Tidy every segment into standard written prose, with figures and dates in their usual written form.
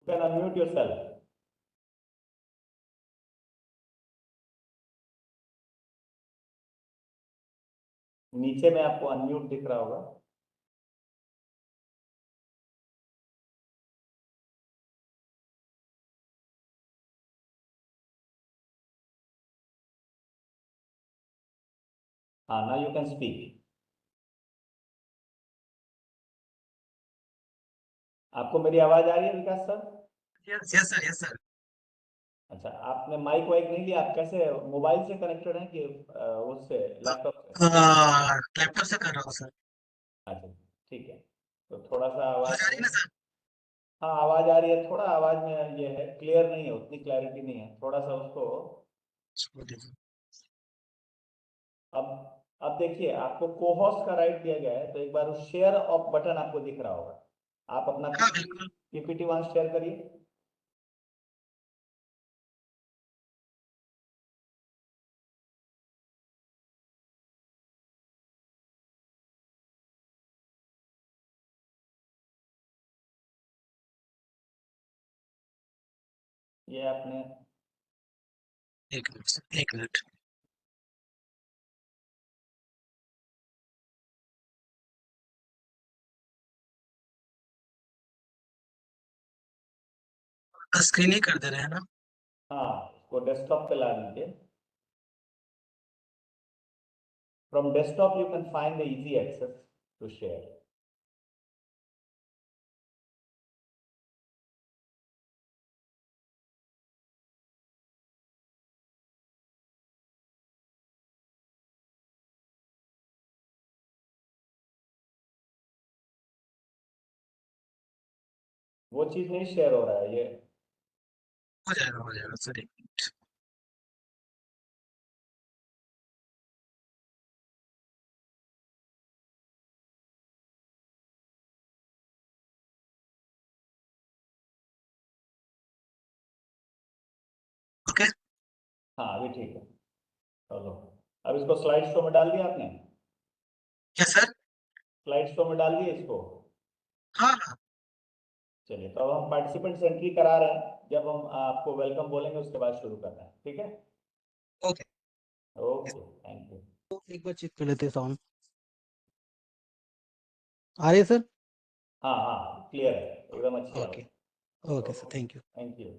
Can unmute yourself. नीचे में आपको अनम्यूट दिख रहा होगा। हाँ, नाउ यू कैन स्पीक। आपको मेरी आवाज आ रही है Vikas sir? Yes yes sir, yes sir. अच्छा, आपने माइक वाइक नहीं लिया? आप कैसे मोबाइल से कनेक्टेड हैं कि उससे लैपटॉप से? लैपटॉप से कर रहा हूँ सर। अच्छा, ठीक है। तो थोड़ा सा आवाज आ आवाज। रही है ना सर? हाँ, आवाज आ रही है। थोड़ा आवाज में ये है, क्लियर नहीं है, उतनी क्लैरिटी नहीं है, थोड़ा सा उसको। बोलिए सर। अब देखिए, आपको कोहोस्ट का राइट दिया गया है, तो एक बार उस शेयर ऑफ बटन आपको दिख रहा होगा। आप अपना हाँ बिल्कुल। पीपीटी वहां शेयर करिए। ये आपने। एक मिनट सर, एक मिनट। स्क्रीन ही कर दे रहे हैं ना? हाँ, इसको डेस्कटॉप पे ला दीजिए। From desktop you can find the easy access to share. वो चीज नहीं शेयर हो रहा है ये। हो जाएगा सर, एक मिनट। ओके। हाँ, अभी ठीक है। चलो, अब इसको स्लाइड शो में डाल दिया आपने? क्या सर? स्लाइड शो में डाल दिए इसको? हाँ हाँ। चलिए, तो अब हम पार्टिसिपेंट्स एंट्री करा रहे हैं। जब हम आपको वेलकम बोलेंगे उसके बाद शुरू करना है, ठीक है? ओके। Okay, thank you. तो एक बार चेक कर लेते हैं साउंड आ रही है सर? हाँ हाँ, क्लियर है, एकदम अच्छी ओके। आवाज। Okay sir, okay, thank you. Thank you.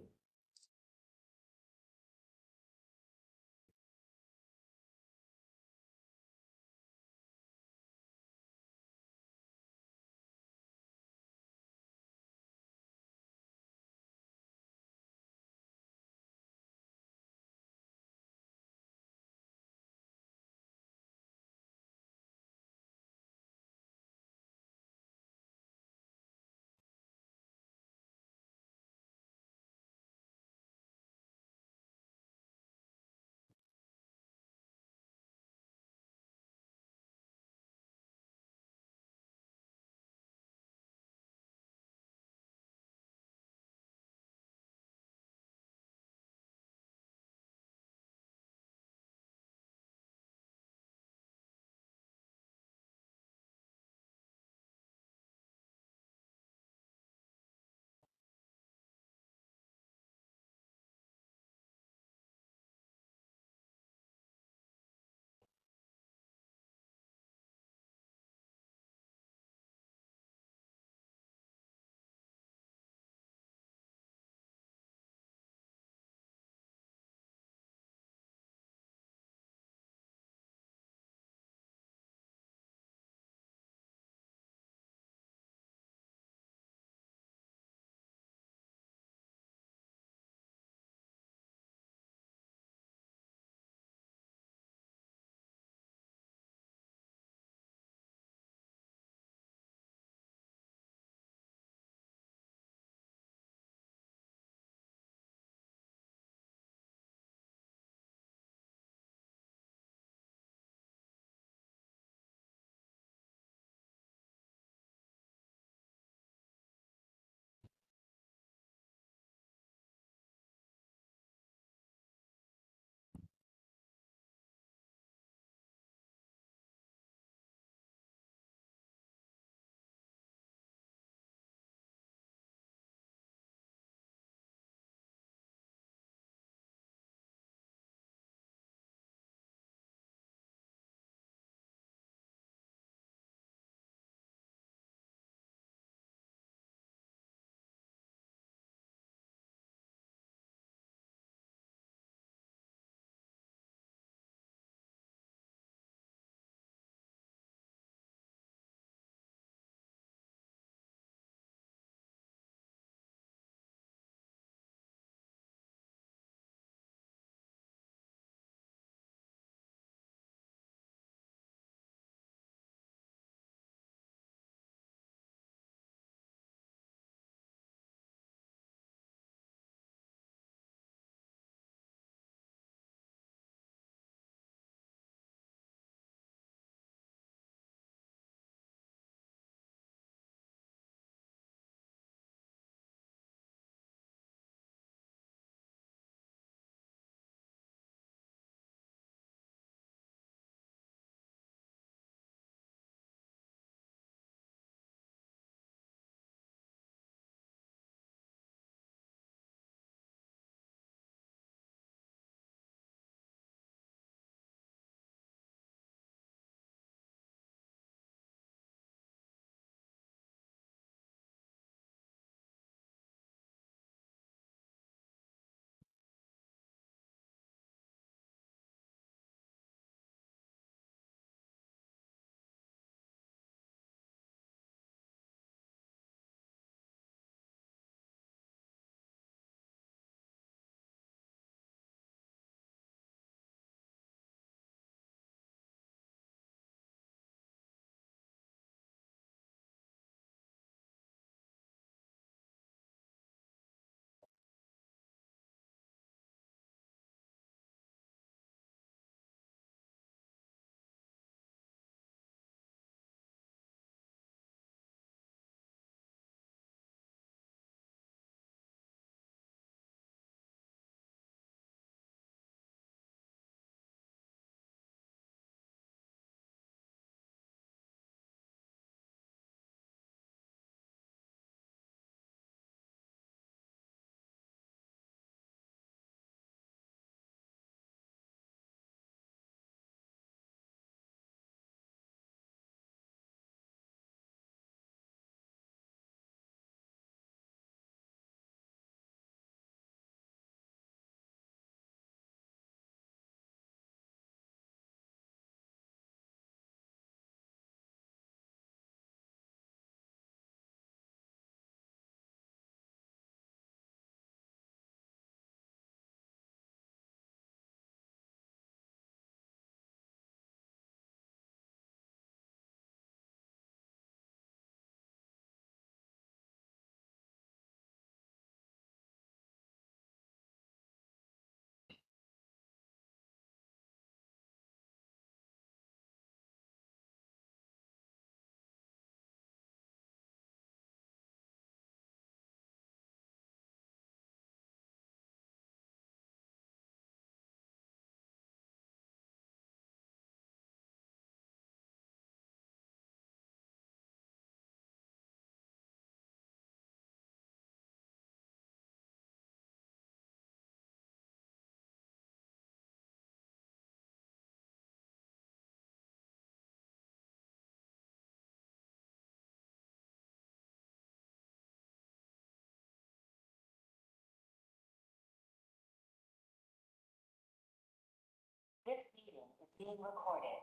Being recorded.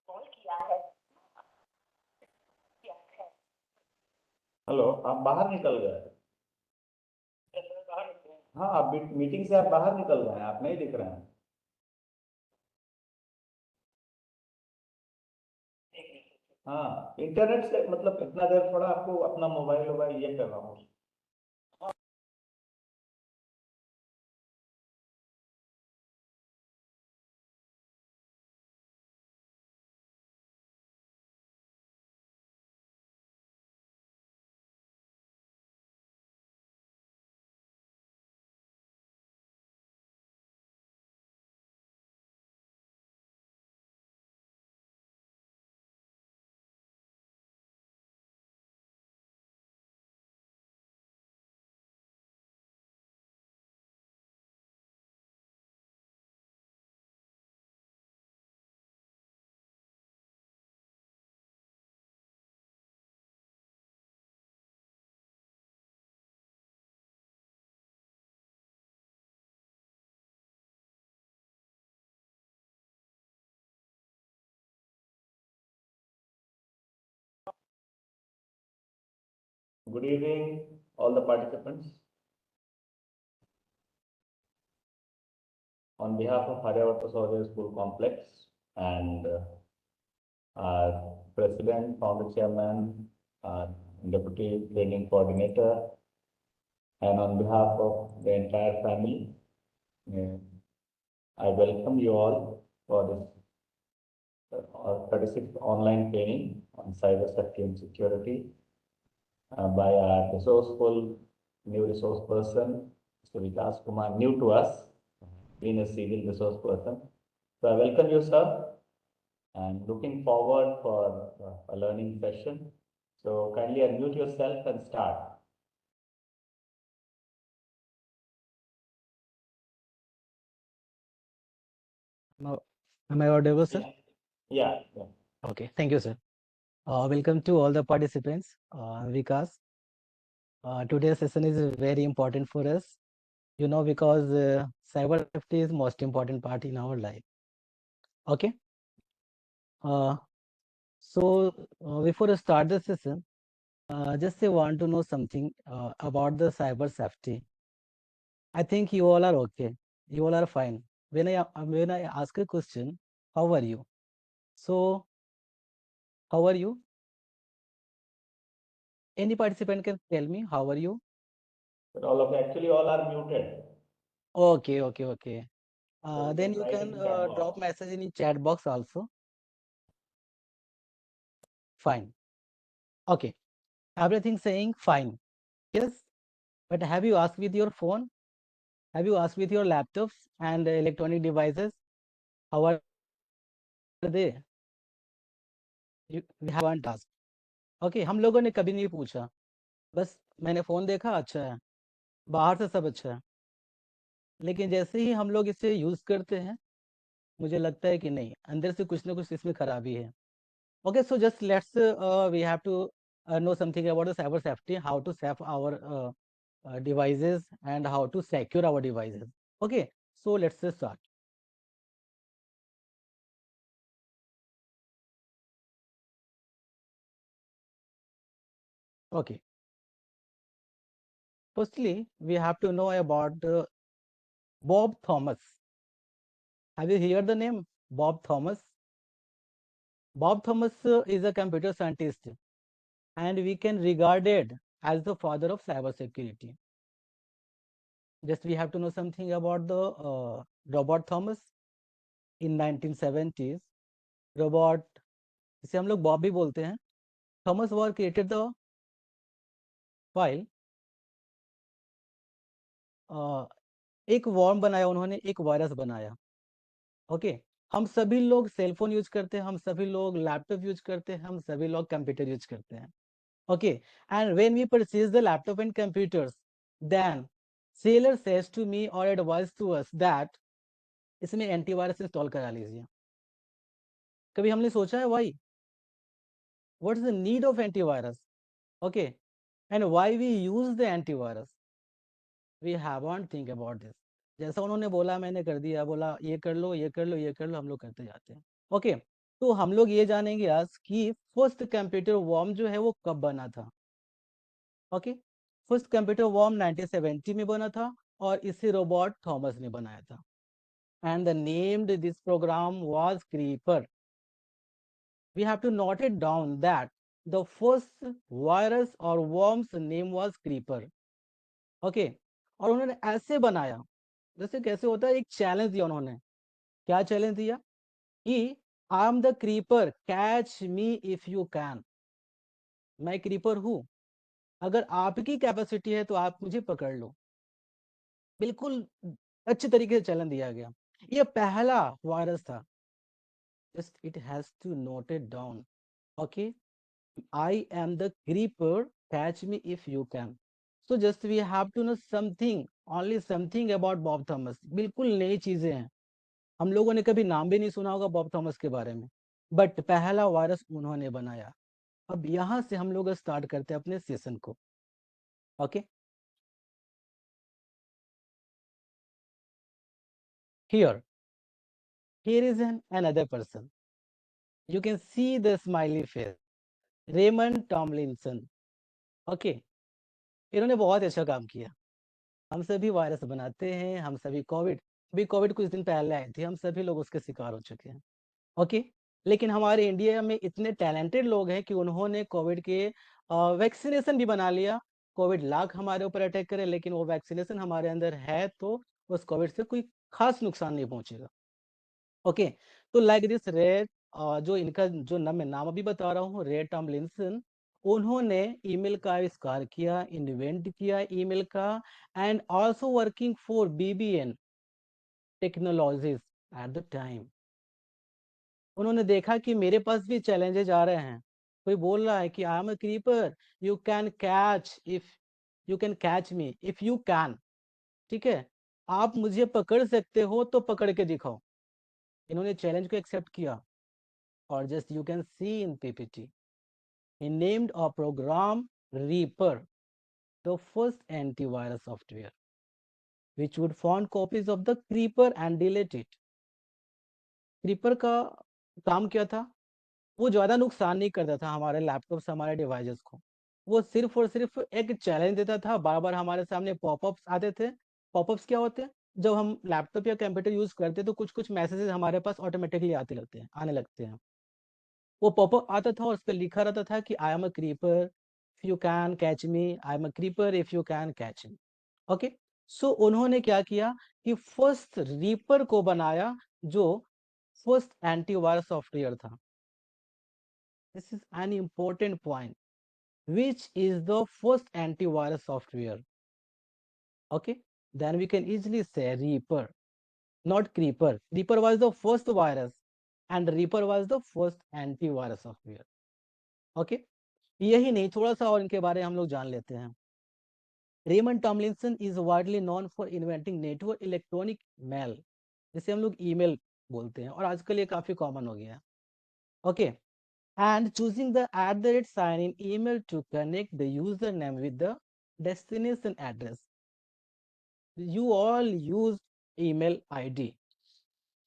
Call किया है हेलो, आप बाहर निकल गए। हाँ, आप मीटिंग से आप बाहर निकल गए हैं, आप नहीं दिख रहे हैं। हाँ, इंटरनेट से मतलब इतना देर थोड़ा आपको अपना मोबाइल वोबाइल ये कर रहा हूँ। Good evening, all the participants. On behalf of Haryavata Saurya School Complex and our President, Founder Chairman, our Deputy Training Coordinator, and on behalf of the entire family, uh, I welcome you all for this 36th online training on cyber safety and security by our resourceful new resource person, Mr. Vikas Kumar, new to us, being a civil resource person. So I welcome you, sir, and looking forward for a learning session. So kindly unmute yourself and start. Am I audible, sir? Yeah, yeah. Okay, thank you, sir. Welcome to all the participants. Vikas, today's session is very important for us, because cyber safety is most important part in our life. Okay. Uh, before I start the session, just I want to know something about the cyber safety. I think you all are okay. You all are fine. When I ask a question, how are you? So, how are you? Any participant can tell me, how are you? But actually all are muted. Okay, okay, okay. So you Then can you write can in chat drop box. message in chat box also. Fine. Okay. Everything saying fine. Yes. But have you asked with your phone? Have you asked with your laptops and electronic devices? How are they? We haven't asked. Okay. हम लोगों ने कभी नहीं पूछा. बस मैंने phone देखा, अच्छा है. बाहर से सब अच्छा है. लेकिन जैसे ही हम लोग इसे यूज करते हैं, मुझे लगता है कि नहीं, अंदर से कुछ ना कुछ इसमें खराबी है. Okay, so just we have to know something about the cyber safety, how to save our devices and how to secure our devices. Okay, so let's start. Okay, firstly, we have to know about Bob Thomas. Have you heard the name Bob Thomas? Bob Thomas is a computer scientist, and we can regard it as the father of cyber security. Just we have to know something about the Robert Thomas. In 1970s, Robert, इसे हम लोग Bob भी बोलते हैं, Thomas war created the file, एक warm बनाया उन्होंने, एक वायरस बनाया. ओके, हम सभी लोग सेलफोन यूज करते हैं, हम सभी लोग लैपटॉप यूज करते हैं, हम सभी लोग कंप्यूटर यूज करते हैं. Okay, and when we purchase the laptop and computers, then seller says to me और एडवाइस टू अस दैट इसमें एंटीवायरस इंस्टॉल करा लीजिए. कभी हमने सोचा है why, what is the need of antivirus? Okay, and why we use the antivirus? We haven't think about this. जैसा उन्होंने बोला मैंने कर दिया, बोला ये कर लो, ये कर लो, ये कर लो, हम लोग करते जाते हैं. ओके, तो हम लोग ये जानेंगे आज कि फर्स्ट कंप्यूटर वॉर्म जो है वो कब बना था. ओके, फर्स्ट कंप्यूटर वॉर्म 1970 में बना था और इसे रोबोट थॉमस ने बनाया था. And the named this program was Creeper. We have to note it down that the first virus or worms name was Creeper. Okay, और उन्होंने ऐसे बनाया, जैसे कैसे होता है, एक चैलेंज दिया उन्होंने. क्या चैलेंज दिया? कि I am the creeper, catch me if you can. मैं क्रीपर हूं, अगर आपकी कैपेसिटी है तो आप मुझे पकड़ लो. बिल्कुल अच्छे तरीके से चैलेंज दिया गया. ये पहला वायरस था. Just it has to note it down. Okay, I am the creeper, catch me if you can. So just we have to know something, only something about Bob Thomas. बिल्कुल नई चीजें हैं, हम लोगों ने कभी नाम भी नहीं सुना होगा बॉब थॉमस के बारे में, बट पहला वायरस उन्होंने बनाया. अब यहां से हम लोग स्टार्ट करते हैं अपने सेशन को. Okay, here is an another person. You can see the smiley face, Raymond Tomlinson. Okay, इन्होंने बहुत अच्छा काम किया. हम सभी वायरस बनाते हैं, हम सभी कोविड कुछ दिन पहले आई थी, हम सभी लोग उसके शिकार हो चुके हैं. ओके, लेकिन हमारे इंडिया में इतने टैलेंटेड लोग हैं कि उन्होंने कोविड के वैक्सीनेशन भी बना लिया. कोविड लाख हमारे ऊपर अटैक करे, लेकिन वो वैक्सीनेशन हमारे अंदर है तो उस कोविड से कोई खास नुकसान नहीं पहुंचेगा. ओके, तो लाइक दिस रे, जो इनका जो मैं नाम अभी बता रहा हूँ, रे टॉमलिंसन, उन्होंने ईमेल का आविष्कार किया, इन्वेंट किया ईमेल का, and also working for BBN technologies at the time. उन्होंने देखा कि मेरे पास भी चैलेंजेस आ रहे हैं. कोई बोल रहा है कि I am a creeper, you can catch if you can catch me if you can. ठीक है, आप मुझे पकड़ सकते हो तो पकड़ के दिखाओ. इन्होंने चैलेंज को एक्सेप्ट किया. or just you can see in PPT. He named a program Reaper, the first antivirus software, which would find copies of the Creeper and delete it. Creeper का काम क्या था? वो ज़्यादा नुकसान नहीं करता था हमारे लैपटॉप से हमारे डिवाइसेस को। वो सिर्फ और सिर्फ एक चैलेंज देता था, बार-बार हमारे सामने पॉपअप्स आते थे। पॉपअप्स क्या होते हैं? जब हम लैपटॉप या कंप्यूटर यूज़ करते हैं तो कुछ-कुछ मैसेजेस हमारे पास ऑटोमेटिकली आने लगते हैं। वो पॉपअप आता था और उस पे लिखा रहता था कि I am a Creeper, if you can catch me, I am a Creeper if you can catch me. Okay, so उन्होंने क्या किया कि फर्स्ट रीपर को बनाया जो फर्स्ट एंटीवायरस सॉफ्टवेयर था। This is an important point. Which is the first antivirus software? Okay, then we can easily say Reaper, not Creeper. Reaper was the first virus and Reaper was the first antivirus software. Okay, यही नहीं, थोड़ा सा और इनके बारे में हम लोग जान लेते हैं। Raymond Tomlinson is widely known for inventing network electronic mail, जिसे हम लोग ईमेल बोलते हैं और आजकल ये काफी कॉमन हो गया है। Okay, and choosing the @ sign in email to connect the username with the destination address. You all use email ID.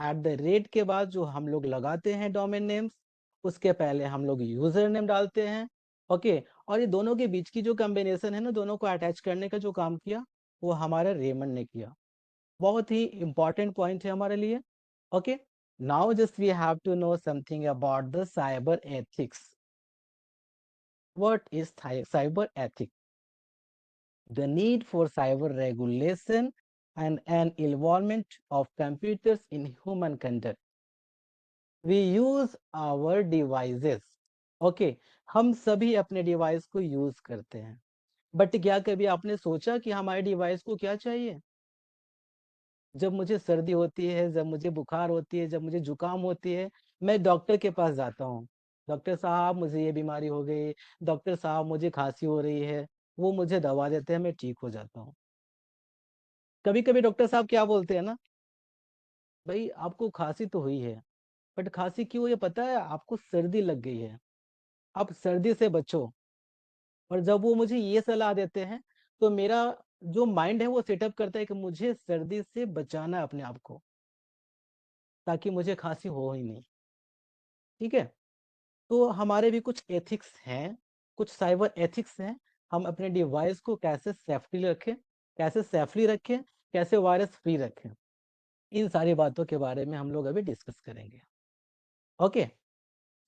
@ के बाद जो हम लोग लगाते हैं डोमेन नेम्स, उसके पहले हम लोग यूजर नेम डालते हैं। ओके, और ये दोनों के बीच की जो कॉम्बिनेशन है ना, दोनों को अटैच करने का जो काम किया वो हमारे रेमंड ने किया। बहुत ही इंपॉर्टेंट पॉइंट है हमारे लिए। Okay, now just we have to know something about the cyber ethics. What is cyber ethics? The need for cyber regulation and an involvement of computers in human conduct. We use our devices. Okay, हम सभी अपने device को use करते हैं, but क्या कभी आपने सोचा कि हमारे डिवाइस को क्या चाहिए? जब मुझे सर्दी होती है, जब मुझे बुखार होती है, जब मुझे जुकाम होती है, मैं डॉक्टर के पास जाता हूँ। डॉक्टर साहब मुझे ये बीमारी हो गई, डॉक्टर साहब मुझे खांसी हो रही है, वो मुझे दवा देते हैं, मैं ठीक हो जाता हूँ। कभी-कभी डॉक्टर साहब क्या बोलते हैं ना, भाई आपको खांसी तो हुई है, बट खांसी क्यों हुई है पता है? आपको सर्दी लग गई है, आप सर्दी से बचो। और जब वो मुझे ये सलाह देते हैं, तो मेरा जो माइंड है वो सेटअप करता है कि मुझे सर्दी से बचाना है अपने आप को, ताकि मुझे खांसी हो ही नहीं। ठीक है, तो हमारे भी कुछ एथिक्स हैं, कुछ साइबर एथिक्स हैं। हम अपने डिवाइस को कैसे सेफ्टी रखें, कैसे सेफली रखें, कैसे वायरस फ्री रखें, इन सारी बातों के बारे में हम लोग अभी डिस्कस करेंगे। ओके,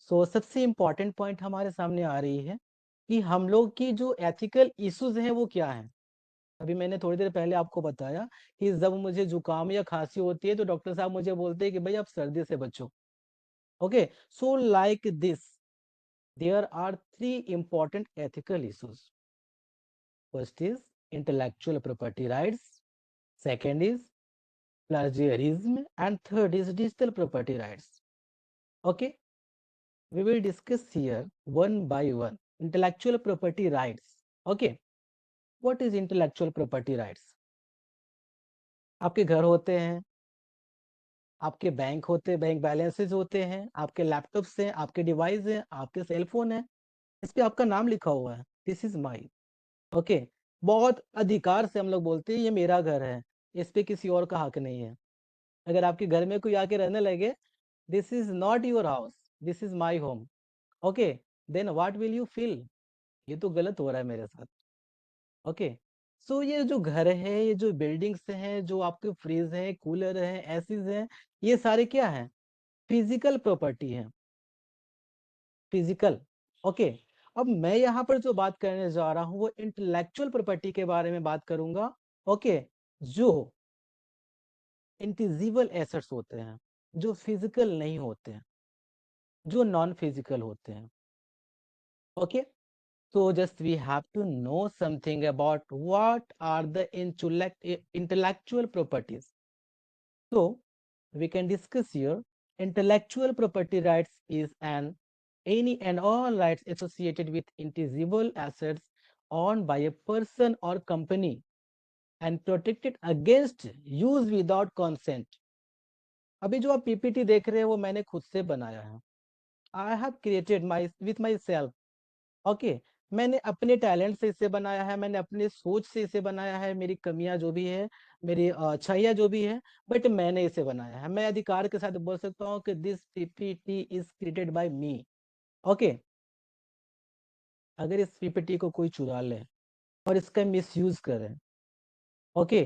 सो सबसे इम्पॉर्टेंट पॉइंट हमारे सामने आ रही है कि हम लोग की जो एथिकल इश्यूज हैं वो क्या हैं। अभी मैंने थोड़ी देर पहले आपको बताया कि जब मुझे जुकाम या खांसी होती है तो डॉक्टर साहब मुझे बोलते हैं कि भाई आप सर्दी से बचो। Okay, so like this there are 3 important ethical issues. First is intellectual property rights, second is plagiarism, and third is digital property rights. Okay, we will discuss here one by one. Intellectual property rights. Okay, what is intellectual property rights? आपके घर होते हैं, आपके bank होते हैं, bank balances होते हैं, आपके लैपटॉप्स हैं, आपके डिवाइस हैं, आपके सेल फोन है, इस पे आपका नाम लिखा हुआ है, दिस इज माई। ओके, बहुत अधिकार से हम लोग बोलते हैं ये मेरा घर है, इस पे किसी और का हक नहीं है। अगर आपके घर में कोई आके रहने लगे, this is not your house, this is my home. Okay, then what will you feel? ये तो गलत हो रहा है मेरे साथ। ओके, सो ये जो घर है, ये जो बिल्डिंग्स हैं, जो आपके फ्रिज हैं, कूलर हैं, एसीज हैं, ये सारे क्या हैं? फिजिकल प्रॉपर्टी है, फिजिकल। ओके, अब मैं यहाँ पर जो बात करने जा रहा हूँ वो इंटेलेक्चुअल प्रॉपर्टी के बारे में बात करूंगा। ओके, जो इंटिजिबल एसेट्स होते हैं, जो फिजिकल नहीं होते हैं, जो नॉन फिजिकल होते हैं। Okay, so just we have to know something about what are the intellectual properties. So we can discuss here. Intellectual property rights is any and all rights associated with intangible assets owned by a person or company and protected against use without consent. अभी जो आप PPT देख रहे हैं वो मैंने खुद से बनाया है। I have created my with myself. Okay मैंने अपने टैलेंट से इसे बनाया है, मैंने अपने सोच से इसे बनाया है, मेरी कमियां जो भी है, मेरी अच्छाइयां जो भी है, बट मैंने इसे बनाया है। मैं अधिकार के साथ बोल सकता हूँ कि this PPT is created by me. Okay अगर इस पीपीटी को कोई चुरा ले और इसका मिसयूज करे, ओके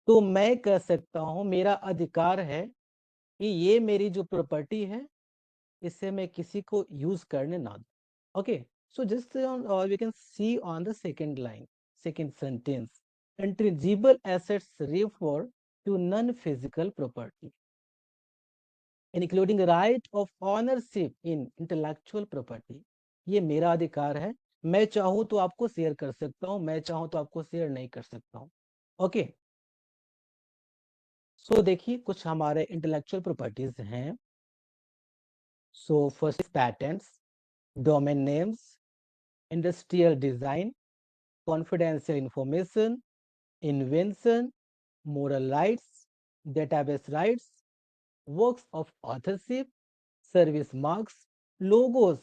तो मैं कह सकता हूँ, मेरा अधिकार है कि ये मेरी जो प्रॉपर्टी है इसे मैं किसी को यूज करने ना दूं। Okay, so just we can see on the second line, second sentence, intangible assets refer to non-physical property, including right of ownership in intellectual property. ये मेरा अधिकार है, मैं चाहूँ तो आपको शेयर कर सकता हूँ, मैं चाहूँ तो आपको शेयर नहीं कर सकता हूँ। ओके सो देखिए कुछ हमारे इंटेलेक्चुअल प्रॉपर्टीज हैं। So first patents, domain names, industrial design, confidential information, invention, moral rights, database rights, works of authorship, service marks, logos.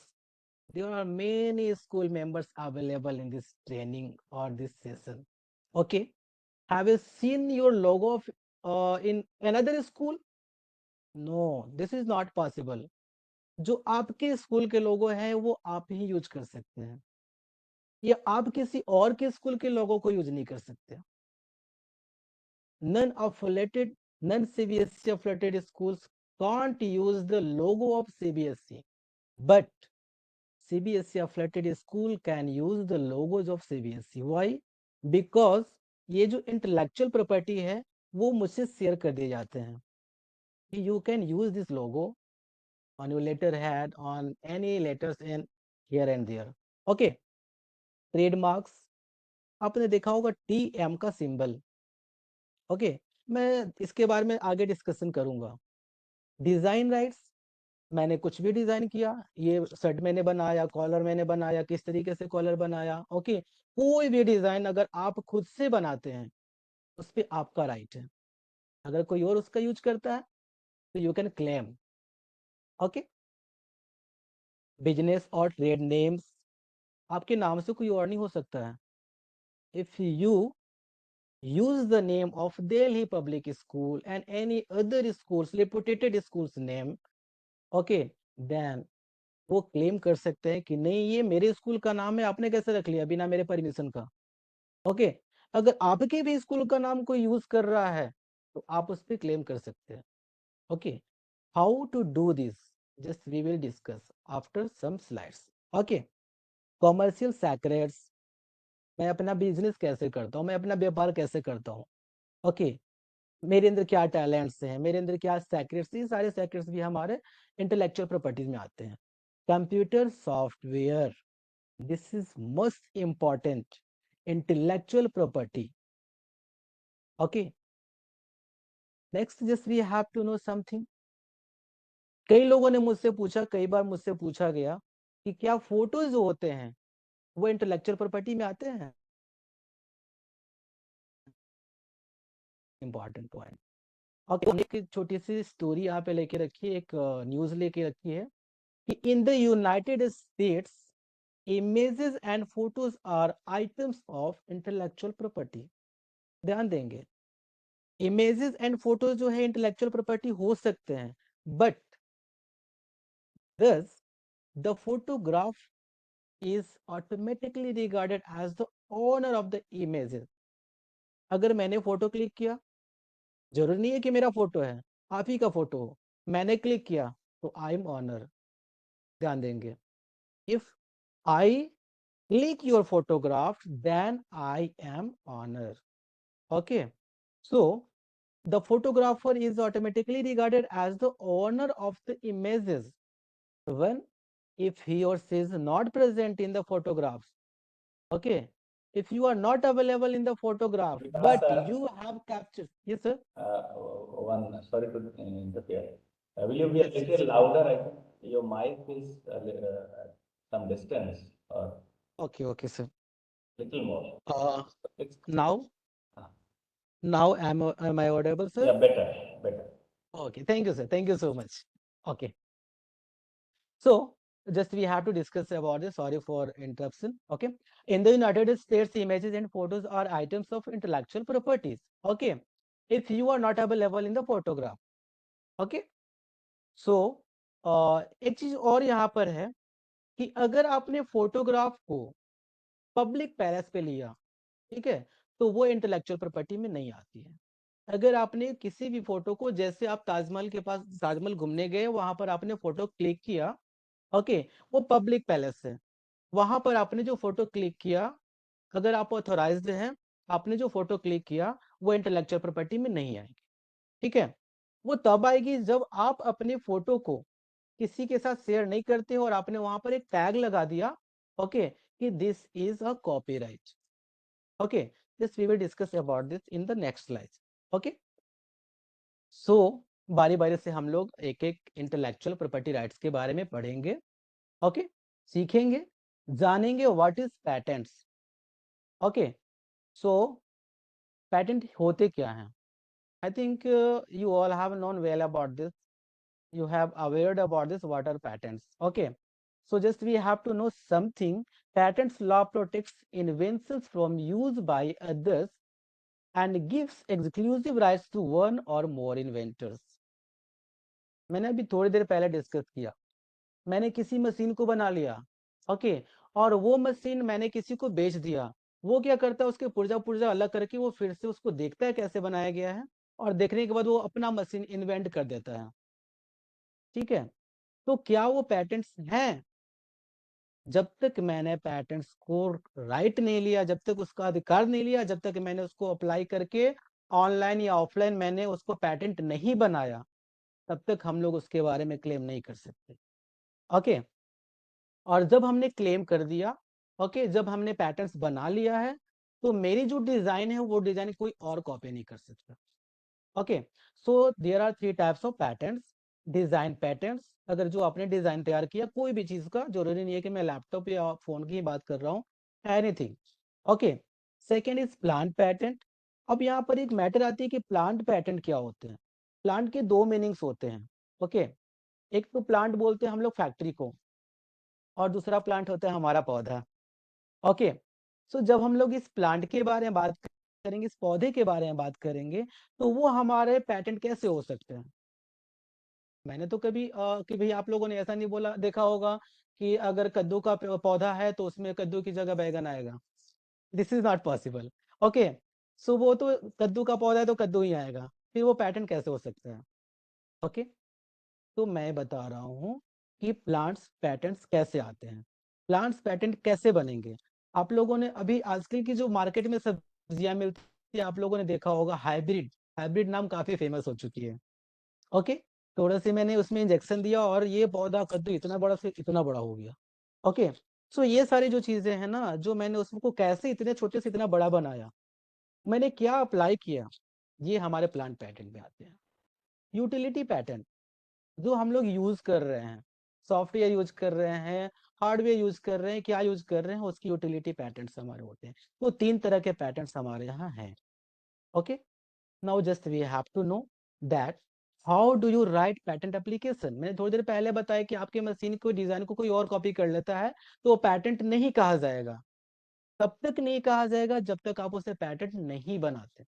There are many school members available in this training or this session. Okay. Have you seen your logo in another school? No, this is not possible. जो आपके school के लोगो हैं वो आप ही use कर सकते हैं, ये आप किसी और के स्कूल के लोगों को यूज नहीं कर सकते। Non-affiliated, non-CBSE affiliated schools can't use the logo of CBSE, but CBSE affiliated school can use the logos of CBSE. Why? Because ये जो intellectual property है वो मुझसे शेयर कर दिए जाते हैं। You can use this logo on your letterhead, on any letters in here and there. Okay. Trademarks, आपने देखा होगा TM का सिंबल। ओके मैं इसके बारे में आगे डिस्कशन करूंगा। डिजाइन राइट्स, मैंने कुछ भी डिजाइन किया, ये शर्ट मैंने बनाया, कॉलर मैंने बनाया, किस तरीके से कॉलर बनाया। ओके कोई भी डिजाइन अगर आप खुद से बनाते हैं उस पर आपका राइट है, अगर कोई और उसका यूज करता है तो you can claim. Okay business और ट्रेड नेम्स, आपके नाम से कोई और नहीं हो सकता है। If you use the name of Delhi Public School and any other schools, reputed schools name, okay, then वो क्लेम कर सकते हैं कि नहीं ये मेरे स्कूल का नाम है, आपने कैसे रख लिया बिना मेरे परमिशन का। ओके अगर आपके भी स्कूल का नाम कोई यूज कर रहा है तो आप उस पर क्लेम कर सकते हैं। Okay how to do this just we will discuss after some slides. Okay commercial secrets, मैं अपना बिजनेस कैसे करता हूँ, मैं अपना व्यापार कैसे करता हूँ। ओके मेरे अंदर क्या टैलेंट्स हैं, मेरे अंदर क्या सेक्रेट्स, ये सारे सेक्रेट्स भी हमारे इंटेलेक्चुअल प्रॉपर्टीज में आते हैं। Computer software, this is most important intellectual property. Okay next just we have to know something. कई लोगों ने मुझसे पूछा, कई बार मुझसे पूछा गया कि क्या फोटोज जो होते हैं वो इंटेलेक्चुअल प्रॉपर्टी में आते हैं। Important point. ओके एक छोटी सी स्टोरी यहाँ पे लेके रखी है, एक न्यूज लेके रखी है कि in the United states images and photos are items of intellectual property। ध्यान देंगे images and photos जो है intellectual property हो सकते हैं, but thus the photograph is automatically regarded as the owner of the images। अगर मैंने फोटो क्लिक किया, जरूरी नहीं है कि मेरा फोटो है, आप ही का फोटो हो, मैंने क्लिक किया तो आई एम ऑनर। ध्यान देंगे if I click your photograph then I am honor। Okay so the photographer is automatically regarded as the owner of the images when if he or she is not present in the photographs। Okay if you are not available in the photograph but sir. you have captured, yes sir, Sorry to interfere. Will you be a little louder? I think your mic is some distance or okay sir, little more. It's, now am I audible sir? yeah, better. Okay thank you sir, thank you so much। Okay So just we have to discuss about this. Sorry for interruption. Okay. In the United States, images and photos are items of intellectual properties. Okay. If you are not available in the photograph. Okay. So एक चीज और यहाँ पर है कि अगर आपने photograph को पब्लिक पैलेस पे लिया, ठीक है, तो वो इंटेलेक्चुअल प्रॉपर्टी में नहीं आती है। अगर आपने किसी भी फोटो को, जैसे आप ताजमहल के पास, ताजमहल घूमने गए, वहां पर आपने फोटो क्लिक किया, ओके, वो पब्लिक पैलेस है, वहां पर आपने जो फोटो क्लिक किया, अगर आप ऑथोराइज्ड हैं, आपने जो फोटो क्लिक किया वो इंटेलेक्चुअल प्रॉपर्टी में नहीं आएगी, ठीक है। वो तब आएगी जब आप अपने फोटो को किसी के साथ शेयर नहीं करते हो और आपने वहां पर एक टैग लगा दिया, ओके, कि this is a copyright. Okay, this we will discuss about this in the next slide. Okay, so बारी बारी से हम लोग एक एक इंटेलेक्चुअल प्रॉपर्टी राइट्स के बारे में पढ़ेंगे, ओके, सीखेंगे, जानेंगे what is patents. Okay, so patent होते क्या हैं? I think you all have known well about this, you have aware about this, what are patents? Okay, so just we have to know something. Patents law protects inventions from use by others and gives exclusive rights to one or more inventors. मैंने अभी थोड़ी देर पहले discuss किया, मैंने किसी machine को बना लिया, ओके, और वो मशीन मैंने किसी को बेच दिया, वो क्या करता है, उसके पुर्जा पुर्जा अलग करके वो फिर से उसको देखता है कैसे बनाया गया है, और देखने के बाद वो अपना मशीन इन्वेंट कर देता है, ठीक है। तो क्या वो पैटेंट्स हैं? जब तक मैंने पैटेंट्स को राइट नहीं लिया, जब तक उसका अधिकार नहीं लिया, जब तक मैंने उसको अप्लाई करके ऑनलाइन या ऑफलाइन मैंने उसको पैटेंट नहीं बनाया, तब तक हम लोग उसके बारे में क्लेम नहीं कर सकते। ओके, और जब हमने क्लेम कर दिया, ओके, जब हमने पैटेंट्स बना लिया है, तो मेरी जो डिजाइन है वो डिजाइन कोई और कॉपी नहीं कर सकता। Okay, so there are 3 types of patents. Design patents, अगर जो आपने डिजाइन तैयार किया कोई भी चीज का, जरूरी नहीं है कि मैं लैपटॉप या फोन की ही बात कर रहा हूँ, anything. Okay, second is plant patent. अब यहाँ पर एक मैटर आती है कि प्लांट पैटेंट क्या होते हैं। प्लांट के 2 मीनिंग्स होते हैं, ओके, एक तो प्लांट बोलते हैं हम लोग फैक्ट्री को, और दूसरा प्लांट होता है हमारा पौधा। ओके, सो जब हम लोग इस प्लांट के बारे में बात करेंगे, इस पौधे के बारे में बात करेंगे, तो वो हमारे पैटेंट कैसे हो सकते हैं? मैंने तो कभी कि भाई आप लोगों ने ऐसा नहीं बोला, देखा होगा कि अगर कद्दू का पौधा है तो उसमें कद्दू की जगह बैगन आएगा। This is not possible. Okay, so वो तो कद्दू का पौधा है तो कद्दू ही आएगा, फिर वो पैटर्न कैसे हो सकता है? ओके, तो मैं बता रहा हूँ कि प्लांट्स पैटर्न्स कैसे आते हैं, प्लांट्स पैटर्न कैसे बनेंगे। आप लोगों ने अभी आजकल की जो मार्केट में सब्जियां मिलती है, आप लोगों ने देखा होगा हाइब्रिड, हाइब्रिड नाम काफी फेमस हो चुकी है। ओके, थोड़ा सी मैंने उसमें इंजेक्शन दिया और ये पौधा कद्दू इतना बड़ा से इतना बड़ा हो गया। ओके, सो ये सारी जो चीजें हैं ना, जो मैंने उसको कैसे इतने छोटे से इतना बड़ा बनाया, मैंने क्या अप्लाई किया, ये हमारे प्लांट पैटर्न में आते हैं। यूटिलिटी पैटर्न, जो हम लोग यूज कर रहे हैं, सॉफ्टवेयर यूज कर रहे हैं, हार्डवेयर यूज कर रहे हैं, क्या यूज कर रहे हैं, उसकी यूटिलिटी पैटर्न्स हमारे होते हैं। तो 3 तरह के पैटर्न्स हमारे यहाँ हैं। Okay, now just we have to know that how do you write patent application. मैंने थोड़ी देर पहले बताया कि आपके मशीन को डिजाइन को कोई और कॉपी कर लेता है तो वो पैटेंट नहीं कहा जाएगा, तब तक नहीं कहा जाएगा जब तक आप उसे पैटेंट नहीं बनाते।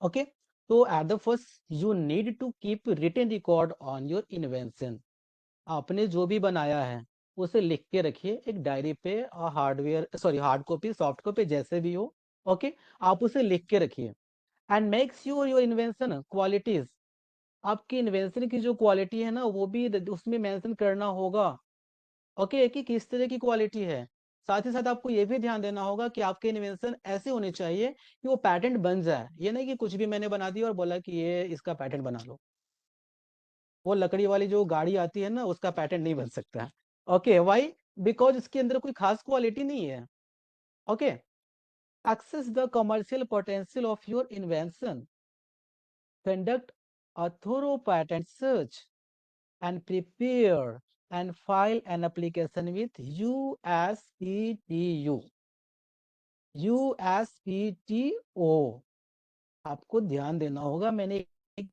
ओके, तो at the first you need to keep written record on your invention. आपने जो भी बनाया है उसे लिख के रखिए एक डायरी पे, hardware sorry hard copy soft copy जैसे भी हो, ओके, आप उसे लिख के रखिए। And make sure your invention qualities, आपकी इन्वेंशन की जो क्वालिटी है ना वो भी उसमें मेंशन करना होगा, ओके, कि किस तरह की क्वालिटी है। साथ ही साथ आपको ये भी ध्यान देना होगा कि आपके इन्वेंशन ऐसे होने चाहिए कि वो पैटेंट बन जाए, ये नहीं कि कुछ भी मैंने बना दिया और बोला कि ये इसका पैटेंट बना लो। वो लकड़ी वाली जो गाड़ी आती है ना उसका पैटेंट नहीं बन सकता। Okay, Y? बिकॉज इसके अंदर कोई खास क्वालिटी नहीं है। Okay, access the commercial potential of your invention, conduct a thorough patent search and prepare and file an application with USPTO। USPTO आपको ध्यान देना होगा। मैंने एक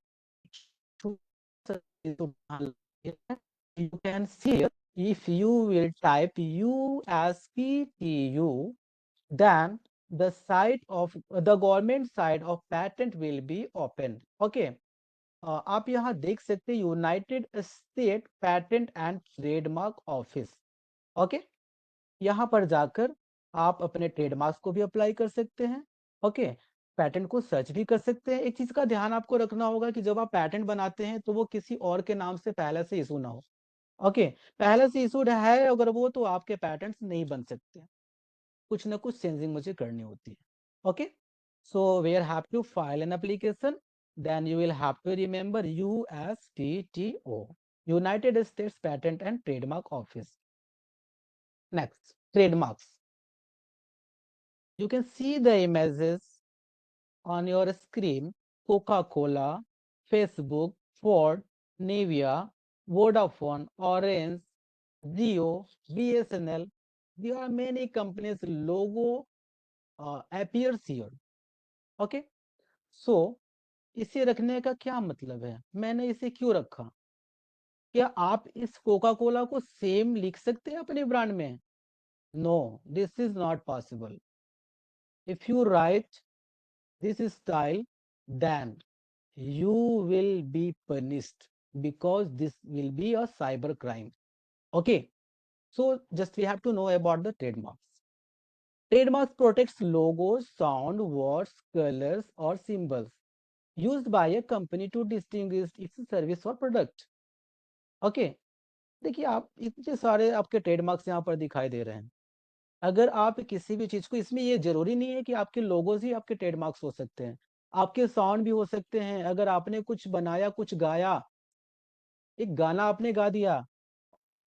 you can see here, if you will type USPTU, then the site of the government side of patent will be opened. Okay, आप यहाँ देख सकते हैं United state patent and trademark office. Okay, यहाँ पर जाकर आप अपने ट्रेडमार्क्स को भी अप्लाई कर सकते हैं। ओके, पैटेंट को सर्च भी कर सकते हैं। एक चीज का ध्यान आपको रखना होगा कि जब आप पैटेंट बनाते हैं तो वो किसी और के नाम से पहले से इशू ना हो। ओके, पहले से इशूड है अगर वो, तो आपके पैटेंट्स नहीं बन सकते, कुछ ना कुछ चेंजिंग मुझे करनी होती है। Okay, so we have to file an application, then you will have to remember USPTO, United States Patent and Trademark Office. Next, trademarks. You can see the images on your screen: Coca-Cola, Facebook, Ford, Nivea, Vodafone, Orange, Jio, BSNL. There are many companies' logo appears here. Okay, so इसे रखने का क्या मतलब है, मैंने इसे क्यों रखा? क्या आप इस कोका कोला को सेम लिख सकते हैं अपने ब्रांड में? No, this is not possible. If you write this style, then you will be punished because this will be a cyber crime. Okay, so just we have to know about the trademarks. Trademarks protects logos, sound, words, colors or symbols used by a company to distinguish its service or product. Okay, देखिए आप इतने सारे आपके trademarks यहाँ पर दिखाई दे रहे हैं। अगर आप किसी भी चीज को, इसमें ये जरूरी नहीं है कि आपके लोगोज ही आपके ट्रेडमार्क्स हो सकते हैं, आपके साउंड भी हो सकते हैं। अगर आपने कुछ बनाया, कुछ गाया, एक गाना आपने गा दिया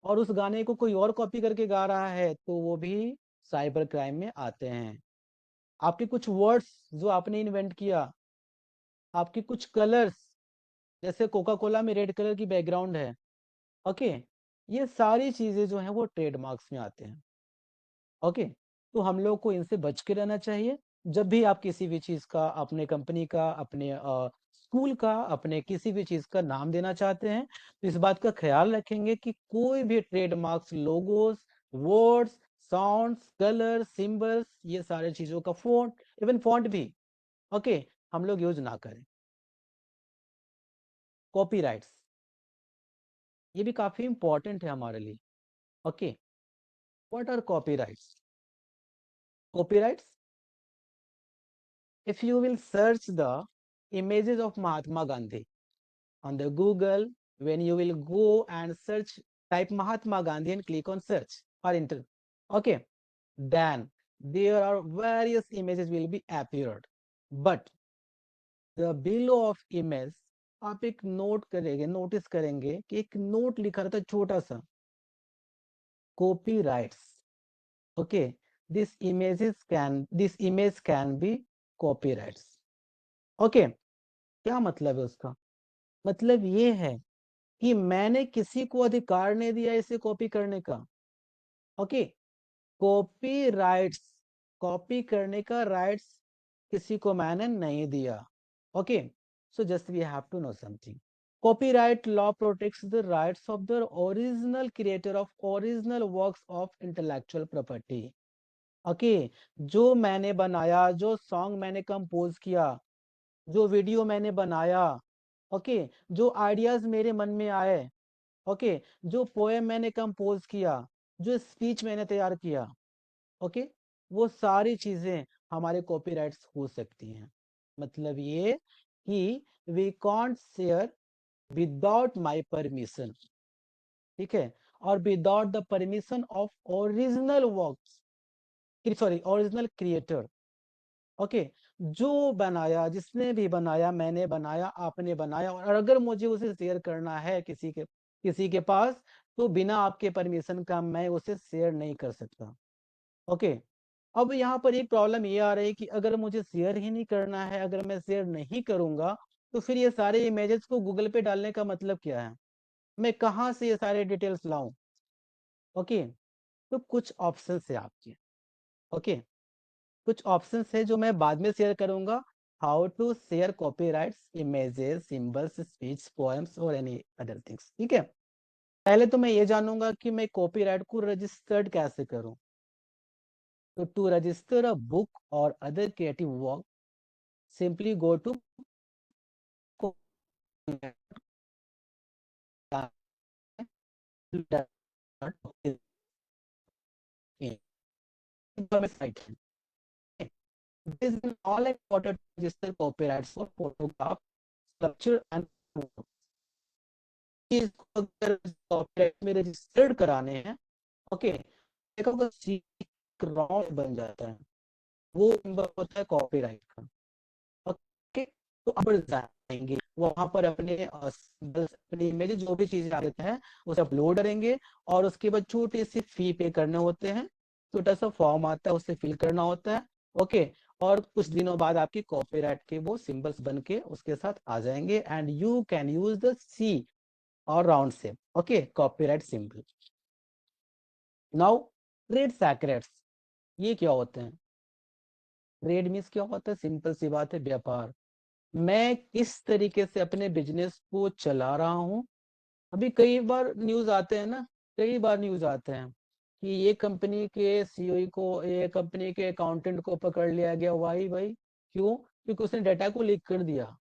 और उस गाने को कोई और कॉपी करके गा रहा है, तो वो भी साइबर क्राइम में आते हैं। आपके कुछ वर्ड्स जो आपने इन्वेंट किया, आपके कुछ कलर्स, जैसे कोका कोला में रेड कलर की बैकग्राउंड है। ओके, ये सारी चीजें जो हैं वो ट्रेडमार्क्स में आते हैं। ओके, तो हम लोग को इनसे बच के रहना चाहिए। जब भी आप किसी भी चीज का, अपने कंपनी का, अपने स्कूल का, अपने किसी भी चीज का नाम देना चाहते हैं, तो इस बात का ख्याल रखेंगे कि कोई भी trademarks, logos, words, sounds, colour, symbols, ये सारे चीजों का फॉन्ट, इवन फॉन्ट भी, ओके, हम लोग यूज ना करें। कॉपीराइट्स, ये भी काफी इंपॉर्टेंट है हमारे लिए। Okay, what are copyrights? Copyrights, if you will search the images of Mahatma Gandhi on the Google, when you will go and search, type Mahatma Gandhi and click on search or enter, okay, then there are various images will be appeared, but the below of image आप एक note करेंगे, notice करेंगे कि एक note लिखा रहता है छोटा सा, copyrights. Okay, this image can be copyrights. Okay, क्या मतलब है उसका? मतलब ये है कि मैंने किसी को अधिकार नहीं दिया इसे कॉपी करने का। ओके, कॉपीराइट्स, कॉपी करने का राइट्स किसी को मैंने नहीं दिया। Okay, so just we have to know something. Copyright law protects the rights of the original creator of original works of intellectual property. Okay, जो मैंने बनाया, जो सॉन्ग मैंने कंपोज किया, जो वीडियो मैंने बनाया, ओके, जो आइडियाज मेरे मन में आए, ओके, जो पोएम मैंने कंपोज किया, जो स्पीच मैंने तैयार किया, ओके, वो सारी चीजें हमारे कॉपीराइट्स हो सकती हैं। मतलब ये कि we can't share without my permission, ठीक है, और without the permission of original works, sorry, original creator. Okay, जो बनाया, जिसने भी बनाया, मैंने बनाया, आपने बनाया, और अगर मुझे उसे शेयर करना है किसी के पास, तो बिना आपके परमिशन का मैं उसे शेयर नहीं कर सकता। ओके, अब यहाँ पर एक प्रॉब्लम ये आ रही है कि अगर मुझे शेयर ही नहीं करना है, अगर मैं शेयर नहीं करूंगा, तो फिर ये सारे इमेजेस को गूगल पे डालने का मतलब क्या है? मैं कहाँ से ये सारे डिटेल्स लाऊं? ओके, तो कुछ ऑप्शन है आपके। ओके, कुछ ऑप्शंस है जो मैं बाद में शेयर करूंगा। How to share copyrights, images, symbols, speech, poems और एनी अदर थिंग्स, ठीक है। पहले तो मैं ये जानूंगा कि मैं कॉपीराइट को रजिस्टर्ड कैसे करूं। तो टू रजिस्टर अ बुक और other creative work simply go to site है। This is all important to register copyrights for photograph, sculpture and photo। इसको अगर कॉपीराइट में रजिस्टर्ड कराने हैं, ओके, देखो सीक्रेट बन जाता है, वो नंबर होता है कॉपीराइट का। ओके, तो अब जाएंगे वहां पर अपने इमेज जो भी चीजें आते हैं उसे अपलोड करेंगे और उसके बाद छोटे से फी पे करने होते हैं, छोटा सा फॉर्म आता है उसे फिल करना होता है। ओके, और कुछ दिनों बाद आपकी कॉपीराइट के वो सिंबल्स बन के उसके साथ आ जाएंगे and you can use the C or round shape, okay, copyright symbol. Now trade secrets, ये क्या होते हैं? ट्रेड मीन्स क्या होता है? सिंपल सी बात है, व्यापार। मैं किस तरीके से अपने बिजनेस को चला रहा हूँ। अभी कई बार न्यूज आते हैं ना, कई बार न्यूज आते हैं कि ये कंपनी के सीईओ को, ये कंपनी के अकाउंटेंट को पकड़ लिया गया। वाई भाई? क्यों? क्योंकि उसने डाटा को लीक कर दिया।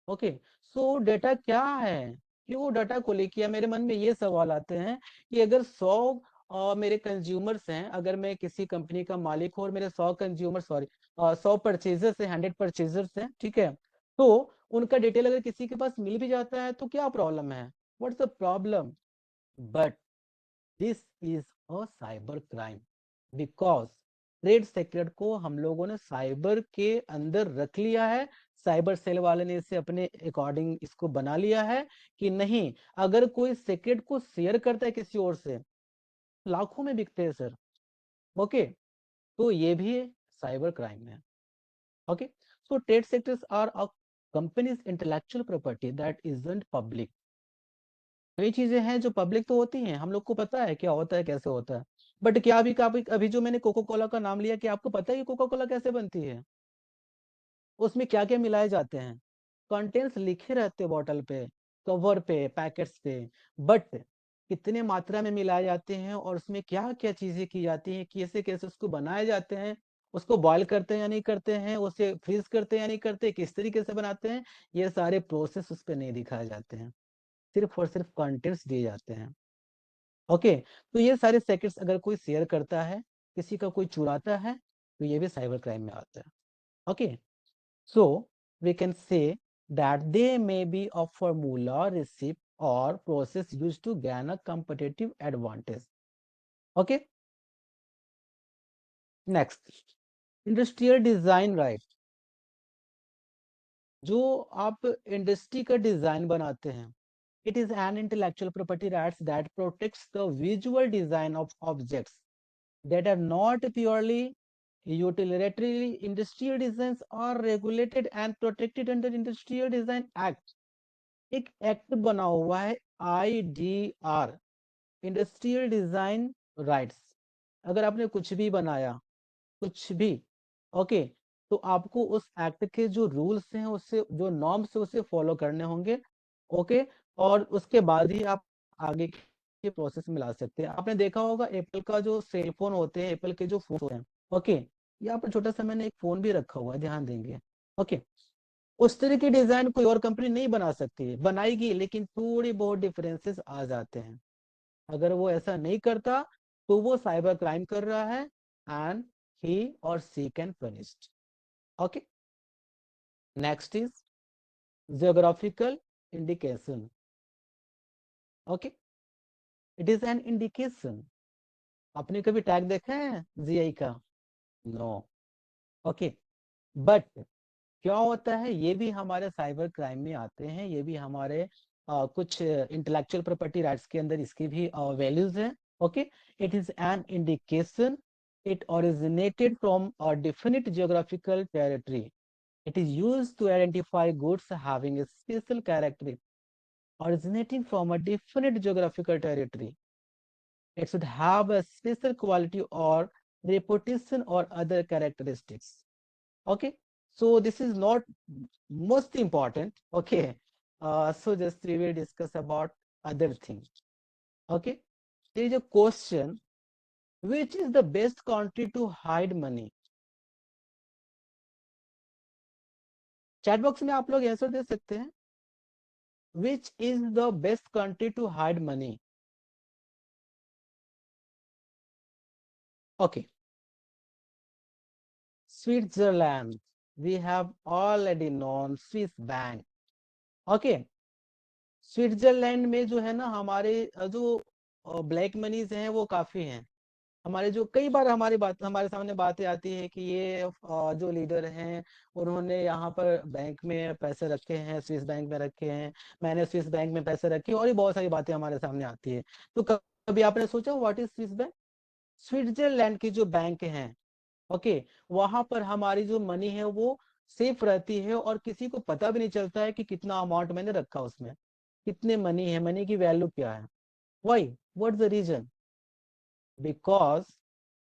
ओके, सो डाटा क्या है, क्यों डाटा को लीक किया? मेरे मन में ये सवाल आते हैं कि अगर 100 मेरे कंज्यूमर्स हैं, अगर मैं किसी कंपनी का मालिक हूँ और मेरे 100 कंज्यूमर, सॉरी 100 परचेजर्स हैं, 100 परचेजर्स हैं, ठीक है, तो उनका डिटेल अगर किसी के पास मिल भी जाता है तो क्या प्रॉब्लम है? What's the problem? But this is a cyber crime, because trade secret को हम लोगों ने साइबर के अंदर रख लिया है। साइबर सेल वाले ने इसे अपने अकॉर्डिंग इसको बना लिया है कि नहीं, अगर कोई सीक्रेट को शेयर करता है किसी और से, लाखों में बिकते हैं सर। ओके, तो ये भी साइबर क्राइम है। Okay, so trade secrets are a company's intellectual property that isn't public. कई चीजें हैं जो पब्लिक तो होती हैं, हम लोग को पता है क्या होता है, कैसे होता है। बट क्या अभी जो मैंने कोको कोला का नाम लिया, कि आपको पता है कि कोको कोला कैसे बनती है, उसमें क्या क्या मिलाए जाते हैं? कंटेंट्स लिखे रहते हैं बॉटल पे, कवर पे, पैकेट्स पे, बट कितने मात्रा में मिलाए जाते हैं और उसमें क्या क्या चीजें की जाती हैं, कैसे कैसे उसको बनाए जाते हैं, उसको बॉयल करते हैं या नहीं करते हैं, उसे फ्रीज करते हैं या नहीं करते, किस तरीके से बनाते हैं, ये सारे प्रोसेस उस पर नहीं दिखाए जाते हैं, सिर्फ और सिर्फ कंटेंट्स दिए जाते हैं। ओके, तो ये सारे सेक्रेट्स अगर कोई शेयर करता है, किसी का कोई चुराता है, तो ये भी साइबर क्राइम में आता है। Okay, so we can say that they may be a formula, receipt or process used to gain a competitive advantage. Okay, next, industrial design right। जो आप इंडस्ट्री का डिजाइन बनाते हैं, it is an intellectual property rights that protects the visual design of objects that are not purely utilitarian. Industrial designs are regulated and protected under Industrial Design Act। एक act बना हुआ है IDR, industrial design rights. अगर आपने कुछ भी बनाया, कुछ भी, ओके, तो आपको उस एक्ट के जो रूल्स हैं, उससे जो नॉर्म्स है उसे फॉलो करने होंगे। ओके, और उसके बाद ही आप आगे के प्रोसेस में ला सकते हैं। आपने देखा होगा एप्पल का जो सेल फोन होते हैं, एप्पल के जो फोन हैं, ओके, यहाँ पर छोटा सा मैंने एक फोन भी रखा हुआ है, ध्यान देंगे। ओके, उस तरह की डिजाइन कोई और कंपनी नहीं बना सकती है, बनाएगी लेकिन थोड़ी बहुत डिफरेंसेस आ जाते हैं। अगर वो ऐसा नहीं करता तो वो साइबर क्राइम कर रहा है and he or she can punished. Okay, next is geographical indication. Okay, it is an indication. आपने कभी टैग देखा है जीआई का? नो। ओके, बट क्या होता है, ये भी हमारे साइबर क्राइम में आते हैं, ये भी हमारे कुछ इंटेलेक्चुअल प्रॉपर्टी राइट्स के अंदर इसकी भी वैल्यूज हैं। Okay, it is an indication, it originated from a definite geographical territory, it is used to identify goods having a special character originating from a definite geographical territory, it should have a special quality or reputation or other characteristics। Okay, so this is not most important। Okay, so just we will discuss about other things। Okay, there is a question, which is the best country to hide money? Chat box में आप लोग answer दे सकते हैं. Which is the best country to hide money? Okay, Switzerland. We have already known Swiss bank. Okay, Switzerland में जो है ना हमारे जो ब्लैक मनीज हैं वो काफी हैं. हमारे जो कई बार हमारे सामने बातें आती है कि ये जो लीडर हैं उन्होंने यहाँ पर बैंक में पैसे रखे हैं, स्विस बैंक में रखे हैं, मैंने स्विस बैंक में पैसे रखे, और भी बहुत सारी बातें हमारे सामने आती है. तो कभी आपने सोचा what is Swiss bank? Switzerland की जो बैंक हैं, ओके, वहां पर हमारी जो मनी है वो सेफ रहती है और किसी को पता भी नहीं चलता है कि कितना अमाउंट मैंने रखा उसमें, कितने मनी है, मनी की वैल्यू क्या है. Why? What's the reason? Because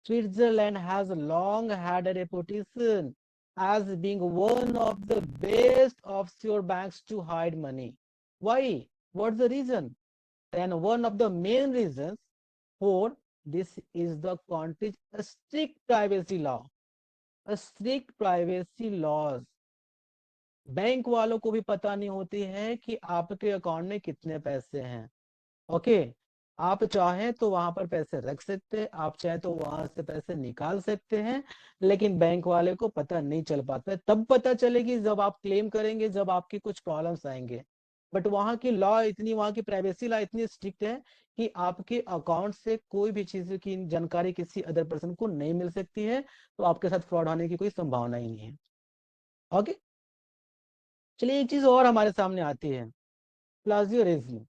Switzerland has long had a reputation as being one of the best offshore banks to hide money. Why? What's the reason? Then one of the main reasons for this is the country's strict privacy law. A strict privacy laws. Bank वालों को भी पता नहीं होती है कि आपके account में कितने पैसे हैं. ओके, आप चाहें तो वहां पर पैसे रख सकते हैं, आप चाहे तो वहां से पैसे निकाल सकते हैं, लेकिन बैंक वाले को पता नहीं चल पाता है. तब पता चलेगी जब आप क्लेम करेंगे, जब आपकी कुछ प्रॉब्लम्स आएंगे. बट वहां की लॉ इतनी, वहां की प्राइवेसी लॉ इतनी स्ट्रिक्ट है कि आपके अकाउंट से कोई भी चीज की जानकारी किसी अदर पर्सन को नहीं मिल सकती है, तो आपके साथ फ्रॉड होने की कोई संभावना ही नहीं है. ओके, चलिए एक चीज और हमारे सामने आती है, प्लाजियरिज्म.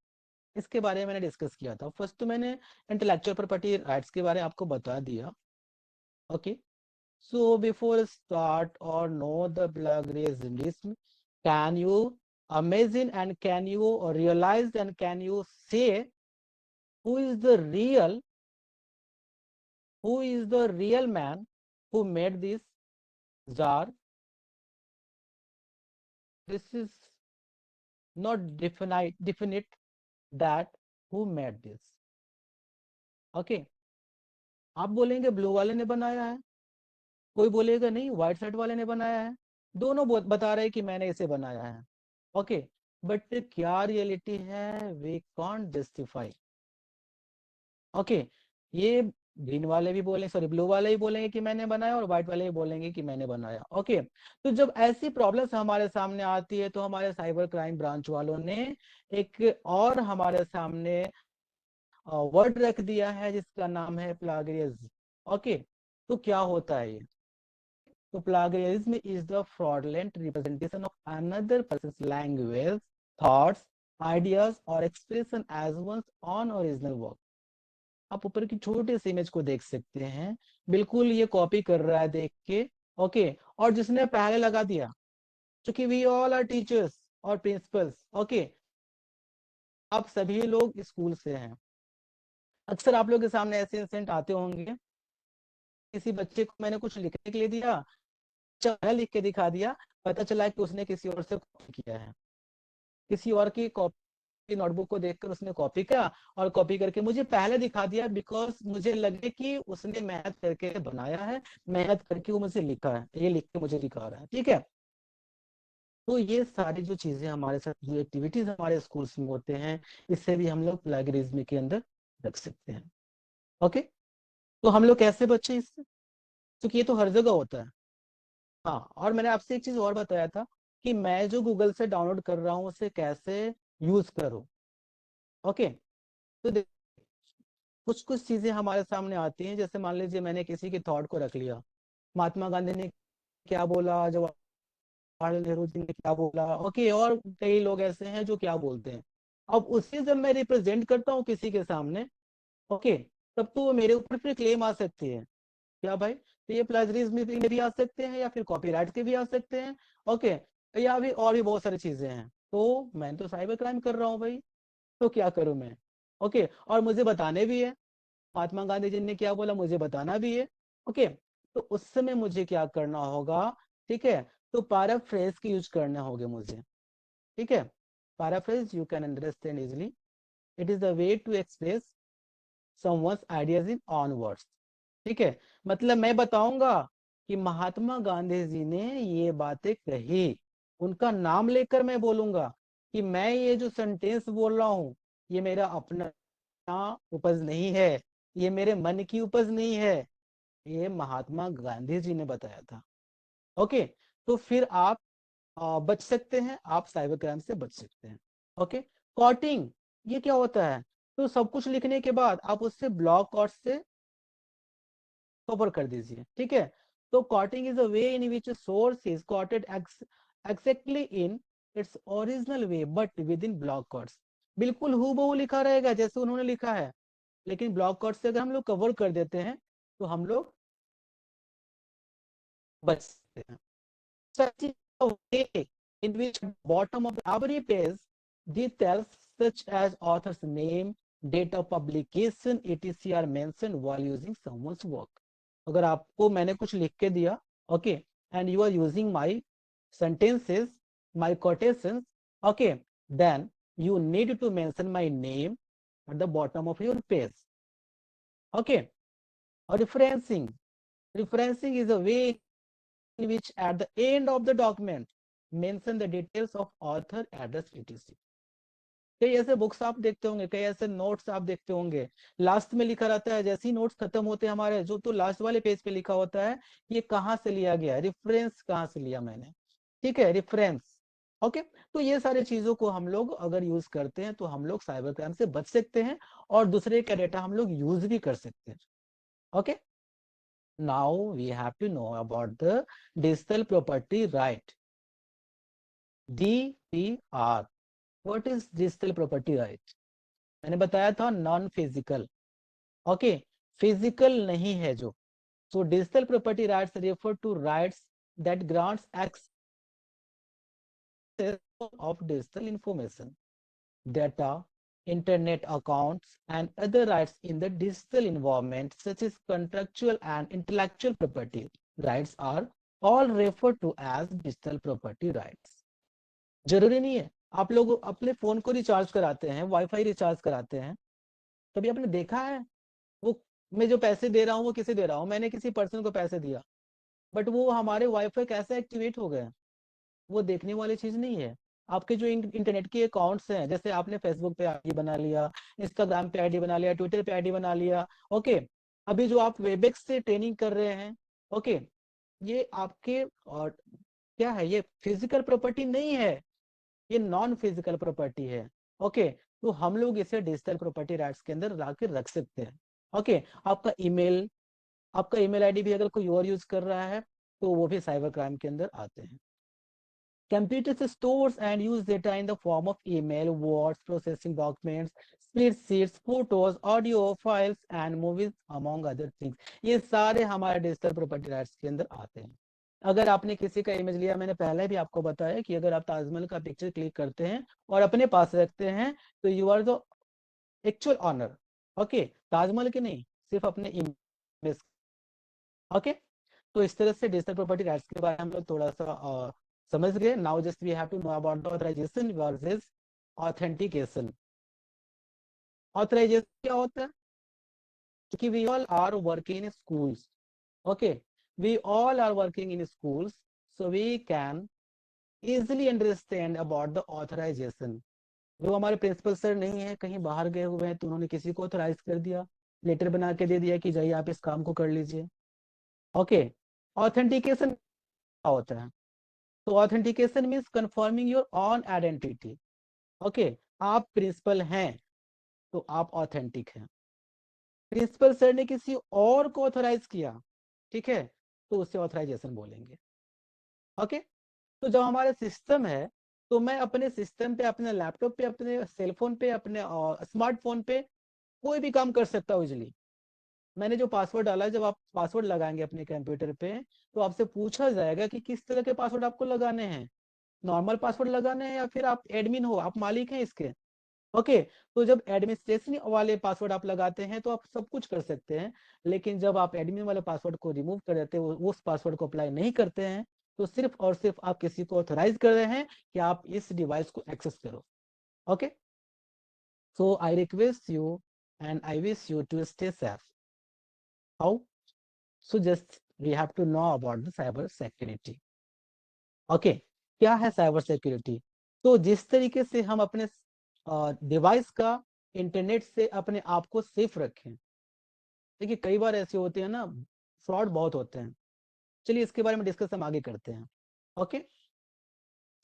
इसके बारे में मैंने डिस्कस किया था. फर्स्ट तो मैंने इंटेलेक्चुअल प्रॉपर्टी राइट्स के बारे में आपको बता दिया. ओके, सो बिफोर स्टार्ट और know the plagiarism, can you imagine and can you realize and can you say who is the real man who made this jar? This is not definite that who made this. Okay, आप बोलेंगे blue वाले ने बनाया है, कोई बोलेगा नहीं white shirt वाले ने बनाया है, दोनों बता रहे हैं कि मैंने इसे बनाया है. ओके, बट क्या रियलिटी है वी कांट जस्टिफाई. ओके, ये ग्रीन वाले भी बोलेंगे, सॉरी ब्लू वाले भी बोलेंगे कि मैंने बनाया, और व्हाइट वाले भी बोलेंगे कि मैंने बनाया. ओके, तो जब ऐसी प्रॉब्लम्स हमारे सामने आती है तो हमारे साइबर क्राइम ब्रांच वालों ने एक और हमारे सामने वर्ड रख दिया है जिसका नाम है प्लागियरिज्म. ओके, तो क्या होता है ये? तो plagiarism is the fraudulent representation of another person's language, thoughts, ideas or expression as one's own original work. आप ऊपर की छोटी सी इमेज को देख सकते हैं, बिल्कुल ये कॉपी कर रहा है देख के. ओके, और जिसने पहले लगा दिया, क्योंकि वी ऑल आर टीचर्स और प्रिंसिपल्स. ओके, आप सभी लोग स्कूल से हैं. अक्सर आप लोग के सामने ऐसे इंसिडेंट आते होंगे, किसी बच्चे को मैंने कुछ लिखने के लिए दिया, लिख के दिखा दिया, पता चला कि उसने किसी और से कॉपी किया है, किसी और की कॉपी नोटबुक को देखकर उसने कॉपी किया, और कॉपी करके मुझे पहले दिखा दिया बिकॉज मुझे लगे कि उसने मेहनत करके बनाया है, मेहनत करके वो मुझे लिखा है, ये लिख के मुझे दिखा रहा है. ठीक है, तो ये सारी जो चीजें हमारे साथ, जो एक्टिविटीज हमारे स्कूल्स में होते हैं, इससे भी हम लोग प्लेगरिज्म के अंदर रख सकते हैं. ओके, तो हम लोग कैसे बचे इससे, क्योंकि ये तो हर जगह होता है. हाँ, और मैंने आपसे एक चीज और बताया था कि मैं जो गूगल से डाउनलोड कर रहा हूँ उसे कैसे यूज करूँ. ओके, तो कुछ कुछ चीजें हमारे सामने आती हैं, जैसे मान लीजिए मैंने किसी के थॉट को रख लिया, महात्मा गांधी ने क्या बोला, जवाहरलाल नेहरू जी ने क्या बोला. ओके, और कई लोग ऐसे हैं जो क्या बोलते हैं. अब उसे जब मैं रिप्रेजेंट करता हूँ किसी के सामने, ओके, तब तो वो मेरे ऊपर फिर क्लेम आ सकती है. क्या भाई, तो ये प्लेजरिज्म में भी आ सकते हैं या फिर कॉपीराइट के भी आ सकते हैं. ओके, या भी और भी बहुत सारी चीजें हैं. तो मैं तो साइबर क्राइम कर रहा हूँ भाई, तो क्या करूं मैं. ओके, और मुझे बताने भी है, महात्मा गांधी जी ने क्या बोला मुझे बताना भी है. ओके, तो उस समय मुझे क्या करना होगा, ठीक है, तो पैराफ्रेज की यूज करने होंगे मुझे. ठीक है, paraphrase you can understand easily. It is the way to express someone's ideas in on words. ठीक है, मतलब मैं बताऊंगा कि महात्मा गांधी जी ने ये बातें कही, उनका नाम लेकर मैं बोलूंगा कि मैं ये जो सेंटेंस बोल रहा हूँ ये मेरा अपना उपज नहीं है, ये मेरे मन की उपज नहीं है, ये महात्मा गांधी जी ने बताया था। ओके, तो फिर आप बच सकते हैं, आप साइबर क्राइम से बच सकते हैं। ओके, कॉटिंग ये क्या होता है? तो सब कुछ लिखने के बाद आप उससे ब्लॉक कॉट से कवर कर दीजिए। ठीक है, तो quoting is a way in which source is quoted exactly in its original way but within block quotes. बिल्कुल हूबहू लिखा रहेगा जैसे उन्होंने लिखा है, लेकिन ब्लॉक कॉट से अगर हम लोग कवर कर देते हैं तो हम लोग बच सकते हैं। Such is a way in which bottom of every page details such as author's name, date of publication, etc. are mentioned while using someone's work. अगर आपको मैंने कुछ लिख के दिया, okay, and you are using my sentences, my quotations, okay, then you need to mention my name at the bottom of your page. Okay, or referencing is a way in which at the end of the document mention the details of author, address, etc. कई ऐसे books आप देखते होंगे, कई ऐसे notes आप देखते होंगे, लास्ट में लिखा रहता है, जैसे ही नोट्स खत्म होते हैं हमारे, जो तो लास्ट वाले पेज पे लिखा होता है ये कहाँ से लिया गया, रेफरेंस कहाँ से लिया मैंने। ठीक है, रेफरेंस। ओके, तो ये सारी चीजों को हम लोग अगर यूज करते हैं तो हम लोग साइबर क्राइम से बच सकते हैं और दूसरे का डेटा हम लोग यूज भी कर सकते हैं। Okay, now we have to know about the digital property right, DPR. What is digital property right? मैंने बताया था नॉन फिजिकल, ओके, फिजिकल नहीं है जो। so digital property rights refer to rights that grants access of digital information, data, internet accounts, and other rights in the digital environment, such as contractual and intellectual property rights, are all referred to as digital property rights. जरूरी नहीं है, आप लोग अपने phone को recharge कराते हैं, wifi recharge कराते हैं, कभी आपने देखा है वो मैं जो पैसे दे रहा हूँ वो किसे दे रहा हूँ? मैंने किसी पर्सन को पैसे दिया, बट वो हमारे वाईफाई कैसे एक्टिवेट हो गए, वो देखने वाली चीज नहीं है। आपके जो इंटरनेट के अकाउंट्स हैं, जैसे आपने फेसबुक पे आईडी बना लिया, इंस्टाग्राम पे आईडी बना लिया, ट्विटर पे आईडी बना लिया, ओके, अभी जो आप वेबएक्स से ट्रेनिंग कर रहे हैं, ओके, ये आपके और क्या है, ये फिजिकल प्रॉपर्टी नहीं है, ये नॉन फिजिकल प्रॉपर्टी है। ओके, तो हम लोग इसे डिजिटल प्रॉपर्टी राइट्स के अंदर ला के रख सकते हैं। ओके, आपका ईमेल आईडी भी अगर कोई और यूज कर रहा है तो वो भी साइबर क्राइम के अंदर आते हैं। Computers stores and use data in the form of email, words, processing documents, spreadsheets, photos, audio files and movies among other things. ये सारे हमारे डिजिटल प्रॉपर्टी राइट्स के अंदर आते हैं। अगर आपने किसी का इमेज लिया, मैंने पहले भी आपको बताया कि अगर आप ताजमहल का पिक्चर क्लिक करते हैं और अपने पास रखते हैं तो you are the actual owner. Okay, Taj Mahal के नहीं, सिर्फ अपने इमेज। ओके, तो इस तरह से डिजिटल प्रॉपर्टी राइट्स के बारे में हम लोग थोड़ा सा समझ गए। Now just we have to know about the authorization versus authentication. Authorization क्या होता है? क्योंकि we all are working in schools, okay, we all are working in schools, so we can easily understand about the authorization. जो हमारे principal sir नहीं है, कहीं बाहर गए हुए हैं, तो उन्होंने किसी को ऑथराइज कर दिया, लेटर बना के दे दिया कि जाइए आप इस काम को कर लीजिए। ओके, ऑथेंटिकेशन क्या होता है? तो authentication means confirming your own identity. Okay, आप प्रिंसिपल हैं तो आप ऑथेंटिक हैं। प्रिंसिपल सर ने किसी और को ऑथराइज किया, ठीक है, तो उसे ऑथराइजेशन बोलेंगे। ओके, तो जब हमारे सिस्टम है तो मैं अपने सिस्टम पे, अपने लैपटॉप पे, अपने सेलफोन पे, अपने स्मार्टफोन पे कोई भी काम कर सकता हूँ इजिली। मैंने जो पासवर्ड डाला है, जब आप पासवर्ड लगाएंगे अपने कंप्यूटर पे तो आपसे पूछा जाएगा कि किस तरह के पासवर्ड आपको लगाने हैं, नॉर्मल पासवर्ड लगाने हैं या फिर आप एडमिन हो, आप मालिक हैं इसके। ओके, तो जब एडमिनिस्ट्रेशन वाले पासवर्ड आप लगाते हैं तो आप सब कुछ कर सकते हैं, लेकिन जब आप एडमिन वाले पासवर्ड को रिमूव कर देते हैं, उस पासवर्ड को अप्लाई नहीं करते हैं, तो सिर्फ और सिर्फ आप किसी को ऑथराइज कर रहे हैं कि आप इस डिवाइस को एक्सेस करो। Okay, so I request you and I wish you to stay safe. How? So just we have to know about the cyber security. Okay क्या है साइबर सिक्योरिटी? तो जिस तरीके से हम अपने डिवाइस का इंटरनेट से अपने आप को सेफ रखें। देखिए कई बार ऐसे होते हैं ना, फ्रॉड बहुत होते हैं। चलिए इसके बारे में डिस्कस हम आगे करते हैं। ओके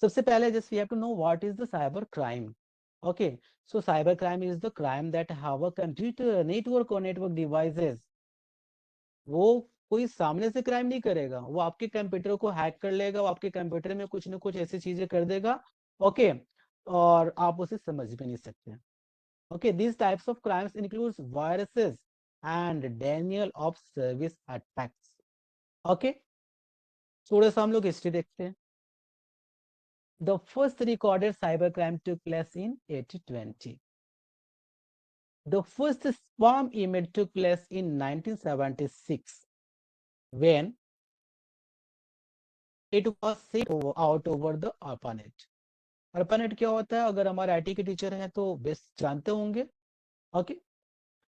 सबसे पहले just we have to know what is the cyber crime. Okay so cyber crime is the crime that have a computer network और नेटवर्क डिवाइसेस। वो कोई सामने से क्राइम नहीं करेगा, वो आपके कंप्यूटर को हैक कर लेगा, वो आपके कंप्यूटर में कुछ ना कुछ ऐसी चीजें कर देगा। ओके और आप उसे समझ भी नहीं सकते। Okay these types of crimes includes viruses and denial of service attacks. Okay थोड़ा सा हम लोग हिस्ट्री देखते हैं। The first recorded cybercrime took place in 1820. The first spam email took place in 1976 when it was sent out over the ARPANET. ARPANET क्या होता है? अगर हमारे आईटी के टीचर हैं तो बेस्ट जानते होंगे। ओके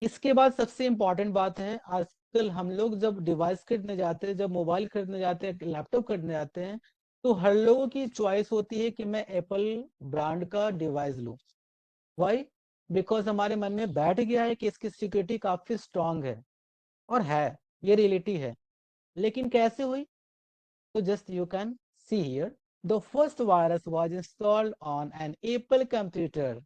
इसके बाद सबसे इंपॉर्टेंट बात है, आजकल हम लोग जब डिवाइस खरीदने जाते हैं, जब मोबाइल खरीदने जाते हैं, लैपटॉप खरीदने जाते हैं, तो हर लोगों की चॉइस होती है कि मैं एप्पल ब्रांड का डिवाइस लूं। वाई? बिकॉज हमारे मन में बैठ गया है कि इसकी सिक्योरिटी काफी स्ट्रांग है, और है, ये रियलिटी है। लेकिन कैसे हुई? तो just you can see here the first virus was installed on an apple computer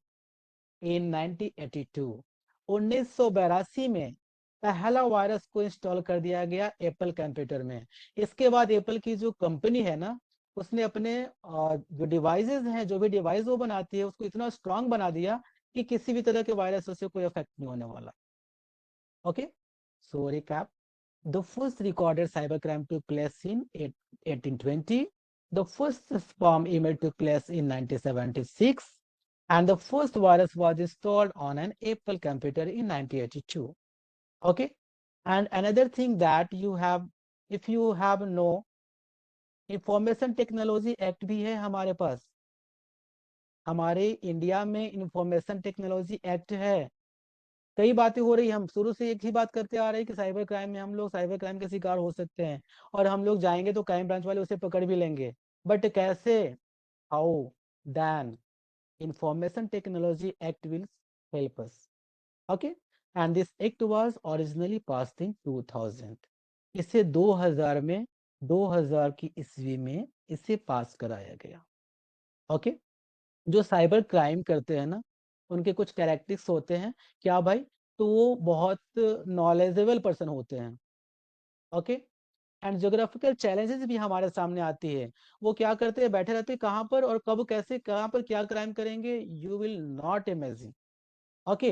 इन 1982। 1982 में पहला वायरस को इंस्टॉल कर दिया गया एप्पल कंप्यूटर में। इसके बाद एप्पल की जो कंपनी है ना, उसने अपने जो डिवाइसेस हैं, जो भी डिवाइस वो बनाती है, उसको इतना स्ट्रांग बना दिया कि किसी भी तरह के वायरस से कोई इफेक्ट नहीं होने वाला। Okay so recap the first recorded cybercrime took place in 1820. The first spam email took place in 1976. And the first virus was installed on an Apple computer in 1982. Okay. And another thing that you have, if you have no, information technology act भी है हमारे पास। हमारे India में information technology act है। कई बातें हो रही, हम शुरू से एक ही बात करते आ रहे हैं कि साइबर क्राइम में हम लोग साइबर क्राइम के शिकार हो सकते हैं, और हम लोग जाएंगे तो क्राइम ब्रांच वाले उसे पकड़ भी लेंगे। बट कैसे? How? Then information technology act will help us. Okay and this act was originally passed in 2000। इसे 2000 की ईस्वी में इसे पास कराया गया। ओके जो साइबर क्राइम करते हैं ना, उनके कुछ कैरेक्टरिस्टिक्स होते हैं। क्या भाई? तो वो बहुत नॉलेजेबल पर्सन होते हैं। ओके एंड ज्योग्राफिकल चैलेंजेस भी हमारे सामने आती है। वो क्या करते हैं? बैठे रहते हैं कहाँ पर और कब कैसे कहाँ पर क्या क्राइम करेंगे, you will not imagine. Okay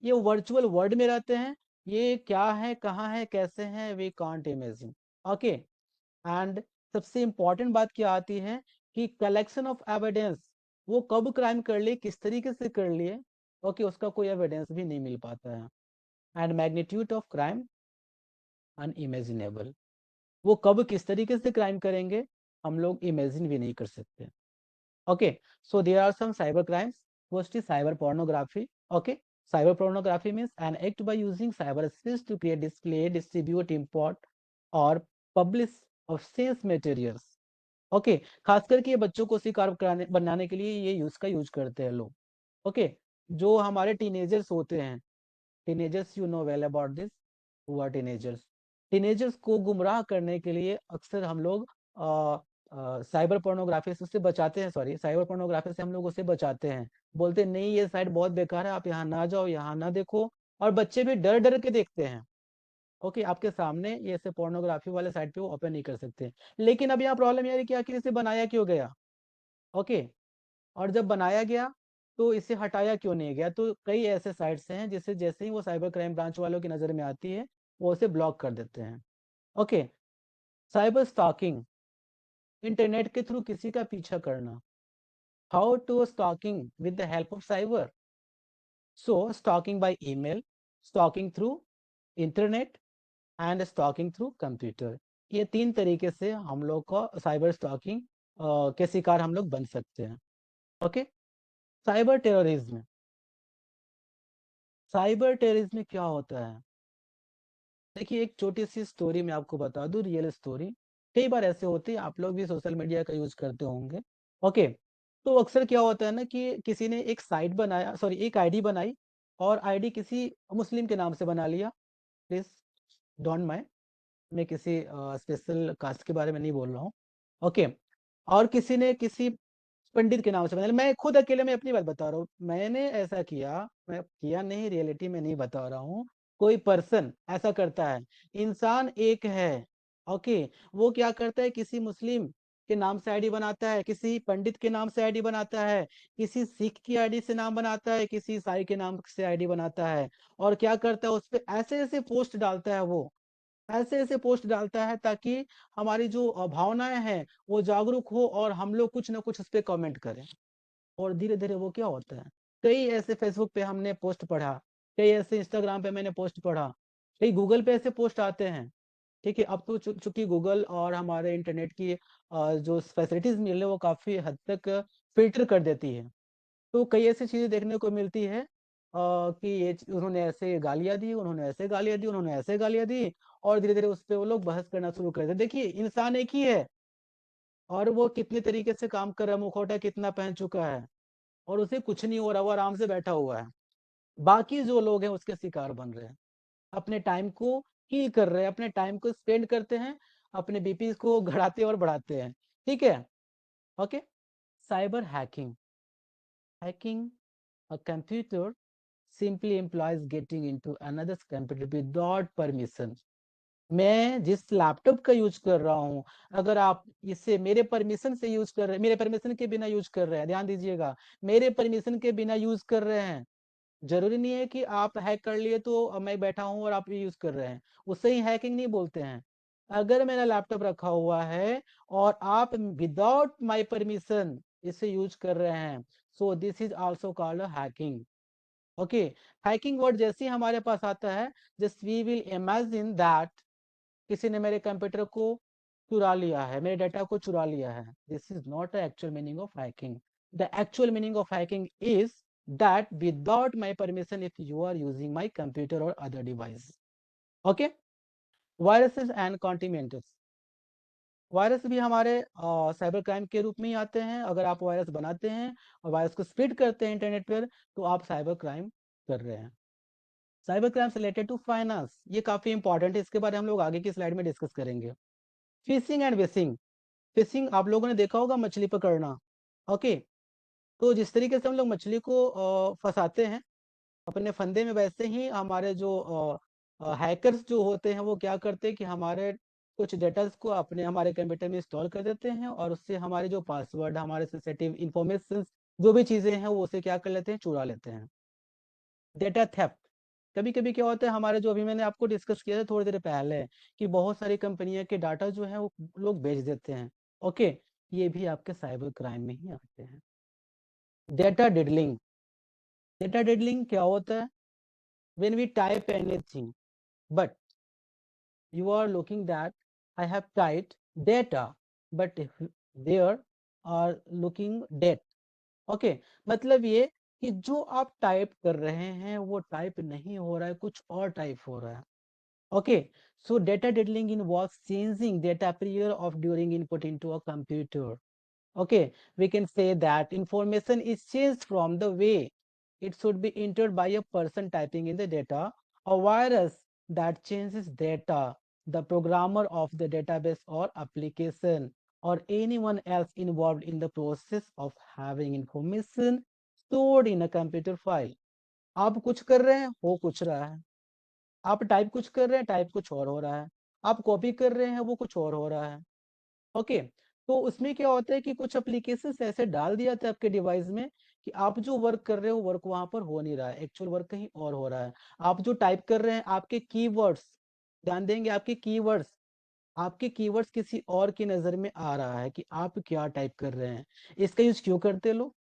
ये वर्चुअल वर्ल्ड में रहते हैं, ये क्या है, कहाँ है, कैसे हैं, we can't imagine. Okay and सबसे इंपॉर्टेंट बात क्या आती है कि कलेक्शन ऑफ एविडेंस, वो कब क्राइम कर लिए, किस तरीके से कर लिए, ओके उसका कोई एविडेंस भी नहीं मिल पाता है। And magnitude of crime unimaginable, वो कब किस तरीके से क्राइम करेंगे हम लोग इमेजिन भी नहीं कर सकते। Okay so there are some cyber crimes. First is cyber pornography. Okay cyber pornography means an act by using cyberspace to create, display, distribute, import or publish obscene materials. Okay खास करके ये बच्चों को शिकार बनाने के लिए ये यूज करते हैं लोग। ओके जो हमारे टीनेजर्स होते हैं, teenagers you know well about this, who are teenagers. Teenagers को गुमराह करने के लिए अक्सर हम लोग साइबर पोर्नोग्राफी से उससे बचाते हैं, सॉरी साइबर पोर्नोग्राफी से हम लोग उसे बचाते हैं। बोलते हैं नहीं ये साइट बहुत बेकार है, आप यहाँ ना जाओ, यहाँ ना देखो, और बच्चे भी डर डर के देखते हैं। ओके आपके सामने ये ऐसे पोर्नोग्राफी वाले साइट पे वो ओपन नहीं कर सकते। लेकिन अब यहाँ प्रॉब्लम ये है कि आखिर इसे बनाया क्यों गया? ओके और जब बनाया गया तो इसे हटाया क्यों नहीं गया? तो कई ऐसे साइट्स हैं जिसे जैसे ही वो साइबर क्राइम ब्रांच वालों की नजर में आती है वो उसे ब्लॉक कर देते हैं। ओके साइबर स्टॉकिंग, इंटरनेट के थ्रू किसी का पीछा करना। How to stalking with the help of cyber. So stalking by email, stalking through internet and stalking through computer. ये 3 तरीके से हम लोग को साइबर स्टॉकिंग के शिकार हम लोग बन सकते हैं। Okay cyber terrorism, cyber terrorism में क्या होता है? देखिए, एक छोटी सी स्टोरी मैं आपको बता दूं, रियल स्टोरी। कई बार ऐसे होते हैं, आप लोग भी सोशल मीडिया का यूज करते होंगे। ओके, तो अक्सर क्या होता है ना कि किसी ने एक साइट बनाया, सॉरी एक आईडी बनाई, और आईडी किसी मुस्लिम के नाम से बना लिया। प्लीज डोंट माइंड, मैं किसी स्पेशल कास्ट के बारे में नहीं बोल रहा हूँ। ओके, और किसी ने किसी पंडित के नाम से बना लिया। मैं खुद अकेले में अपनी बात बता रहा हूँ, मैंने ऐसा किया, मैं किया नहीं, रियलिटी में नहीं बता रहा हूँ। कोई पर्सन ऐसा करता है, इंसान एक है। ओके, वो क्या करता है, किसी मुस्लिम के नाम से आईडी बनाता है, किसी पंडित के नाम से आईडी बनाता है, किसी सिख की आईडी से नाम बनाता है, किसी ईसाई के नाम से आईडी बनाता है, और क्या करता है, उस पर ऐसे ऐसे पोस्ट डालता है, वो ऐसे ऐसे पोस्ट डालता है ताकि हमारी जो भावनाएं हैं वो जागरूक हो, और हम लोग कुछ ना कुछ उस पर कमेंट करें। और धीरे धीरे वो क्या होता है, कई ऐसे फेसबुक पे हमने पोस्ट पढ़ा, कई ऐसे इंस्टाग्राम पे मैंने पोस्ट पढ़ा, कई गूगल पे ऐसे पोस्ट आते हैं। ठीक है, अब तो चूंकि गूगल और हमारे इंटरनेट की जो फैसिलिटीज मिल रही है वो काफी हद तक फिल्टर कर देती है। तो कई ऐसी चीजें देखने को मिलती है कि उन्होंने ऐसे गालियां दी, उन्होंने ऐसे गालियां दी, उन्होंने ऐसे गालियां दी, और धीरे धीरे उस पर वो लोग बहस करना शुरू कर देते। देखिए, इंसान एक ही है, और वो कितने तरीके से काम कर रहा है, मुखौटा कितना पहन चुका है, और उसे कुछ नहीं हो रहा, वो आराम से बैठा हुआ है। बाकी जो लोग हैं उसके शिकार बन रहे हैं, अपने टाइम को किल कर रहे हैं, अपने टाइम को स्पेंड करते हैं, अपने बीपी को बढ़ाते और बढ़ाते हैं। ठीक है। Okay, cyber hacking. Hacking a computer simply implies getting into another's computer without permission। मैं जिस लैपटॉप का यूज कर रहा हूँ, अगर आप इसे मेरे परमिशन से यूज कर रहे हैं, मेरे परमिशन के बिना यूज कर रहे हैं, ध्यान दीजिएगा, मेरे परमिशन के बिना यूज कर रहे हैं, जरूरी नहीं है कि आप हैक कर लिए तो मैं बैठा हूं और आप ये यूज कर रहे हैं, उसे ही हैकिंग नहीं बोलते हैं। अगर मेरा लैपटॉप रखा हुआ है और आप विदाउट माय परमिशन इसे यूज कर रहे हैं, so this is also called hacking. Okay, hacking word जैसे ही हमारे पास आता है, just we will imagine that किसी ने मेरे कंप्यूटर को चुरा लिया है, मेरे डाटा को चुरा लिया है। This is not the actual meaning of hacking. The actual meaning of hacking is that without my permission if you are using my computer or other device। okay, viruses and contaminants। Virus भी हमारे cyber crime के रूप में ही आते हैं। अगर आप virus बनाते हैं और वायरस को स्प्रेड करते हैं इंटरनेट पर, तो आप साइबर क्राइम कर रहे हैं। Cyber crime related to finance, ये काफी इंपॉर्टेंट है, इसके बारे में हम लोग आगे की स्लाइड में डिस्कस करेंगे। Fishing and wishing. फिशिंग आप लोगों ने देखा होगा, मछली पकड़ना। ओके, तो जिस तरीके से हम लोग मछली को फंसाते हैं अपने फंदे में, वैसे ही हमारे जो हैकर्स जो होते हैं वो क्या करते हैं कि हमारे कुछ डेटास को अपने हमारे कंप्यूटर में इंस्टॉल कर देते हैं, और उससे हमारे जो पासवर्ड, हमारे सेंसिटिव इंफॉर्मेशन, जो भी चीजें हैं वो उसे क्या कर लेते हैं, चुरा लेते हैं। Data theft. कभी कभी क्या होता है, हमारे जो अभी मैंने आपको डिस्कस किया था थोड़ी देर पहले, कि बहुत सारी कंपनियां के डाटा जो है वो लोग बेच देते हैं। ओके, ये भी आपके साइबर क्राइम में ही आते हैं। डेटा डिडलिंग। डेटा डिडलिंग क्या होता है? when we type anything but you are looking that I have typed data but if there are looking date। Okay, मतलब ये कि जो आप टाइप कर रहे हैं वो टाइप नहीं हो रहा है, कुछ और टाइप हो रहा है। Okay, so data diddling involves changing data period of during input into a computer। Okay, we can say that information is changed from the way it should be entered by a person typing in the data. A virus that changes data, the programmer of the database or application, or anyone else involved in the process of having information stored in a computer file। आप कुछ कर रहे हैं, हो कुछ रहा है। आप टाइप कुछ कर रहे हैं, टाइप कुछ और हो रहा है। आप कॉपी कर रहे हैं, वो कुछ और हो रहा है। ओके, तो उसमें क्या होता है कि कुछ एप्लीकेशन ऐसे डाल दिया था आपके डिवाइस में कि आप जो वर्क कर रहे हो वर्क वहां पर हो नहीं रहा है, एक्चुअल वर्क कहीं और हो रहा है। आप जो टाइप कर रहे हैं, आपके कीवर्ड्स, ध्यान देंगे, आपके कीवर्ड्स किसी और की नजर में आ रहा है कि आप क्या टाइप कर रहे हैं। इसका यूज क्यों करते लोग?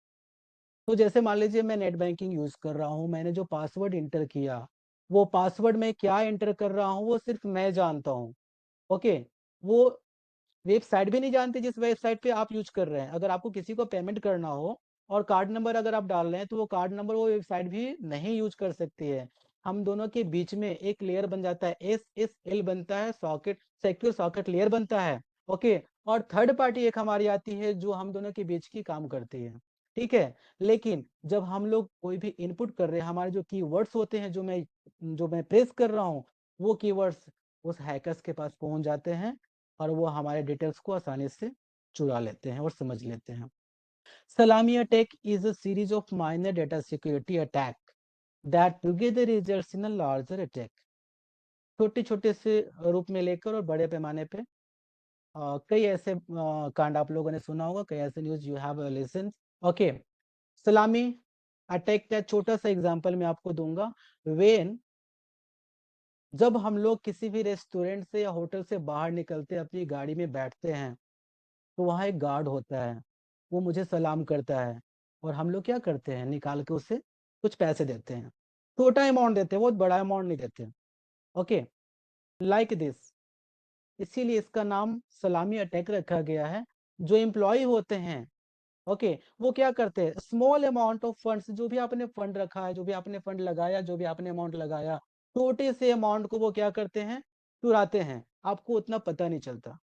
तो जैसे मान लीजिए मैं नेट बैंकिंग यूज कर रहा हूँ, मैंने जो पासवर्ड इंटर किया, वो पासवर्ड में क्या इंटर कर रहा हूँ वो सिर्फ मैं जानता हूँ। ओके, वो वेबसाइट भी नहीं जानते जिस वेबसाइट पे आप यूज कर रहे हैं। अगर आपको किसी को पेमेंट करना हो और कार्ड नंबर अगर आप डाल रहे हैं तो वो कार्ड नंबर वो वेबसाइट भी नहीं यूज कर सकती है। हम दोनों के बीच में एक लेयर बन जाता है, SSL बनता है, सॉकेट सिक्योर सॉकेट लेयर बनता है। ओके, और थर्ड पार्टी एक हमारी आती है जो हम दोनों के बीच की काम करती है। ठीक है, लेकिन जब हम लोग कोई भी इनपुट कर रहे हैं, हमारे जो कीवर्ड्स होते हैं जो मैं प्रेस कर रहा हूँ, वो कीवर्ड्स उस हैकर्स के पास पहुंच जाते हैं और वो हमारे डिटेल्स को आसानी से चुरा लेते हैं और समझ लेते हैं। Salami attack is a series of minor data security attack that together results in a larger attack. छोटे छोटे से रूप में लेकर और बड़े पैमाने पे कई ऐसे कांड आप लोगों ने सुना होगा, कई ऐसे news you have listen. Okay, सलामी अटैक का छोटा सा एग्जांपल मैं आपको दूंगा। वेन जब हम लोग किसी भी रेस्टोरेंट से या होटल से बाहर निकलते अपनी गाड़ी में बैठते हैं तो वहाँ एक गार्ड होता है, वो मुझे सलाम करता है और हम लोग क्या करते हैं, निकाल के उसे कुछ पैसे देते हैं। छोटा अमाउंट देते हैं, बहुत बड़ा अमाउंट नहीं देते। ओके, लाइक दिस, इसीलिए इसका नाम सलामी अटैक रखा गया है। जो एम्प्लॉय होते हैं, ओके, वो क्या करते हैं, स्मॉल अमाउंट ऑफ फंड्स, जो भी आपने फंड रखा है, जो भी आपने फंड लगाया, जो भी आपने अमाउंट लगाया, छोटे से अमाउंट को वो क्या करते हैं, चुराते हैं, आपको उतना पता नहीं चलता।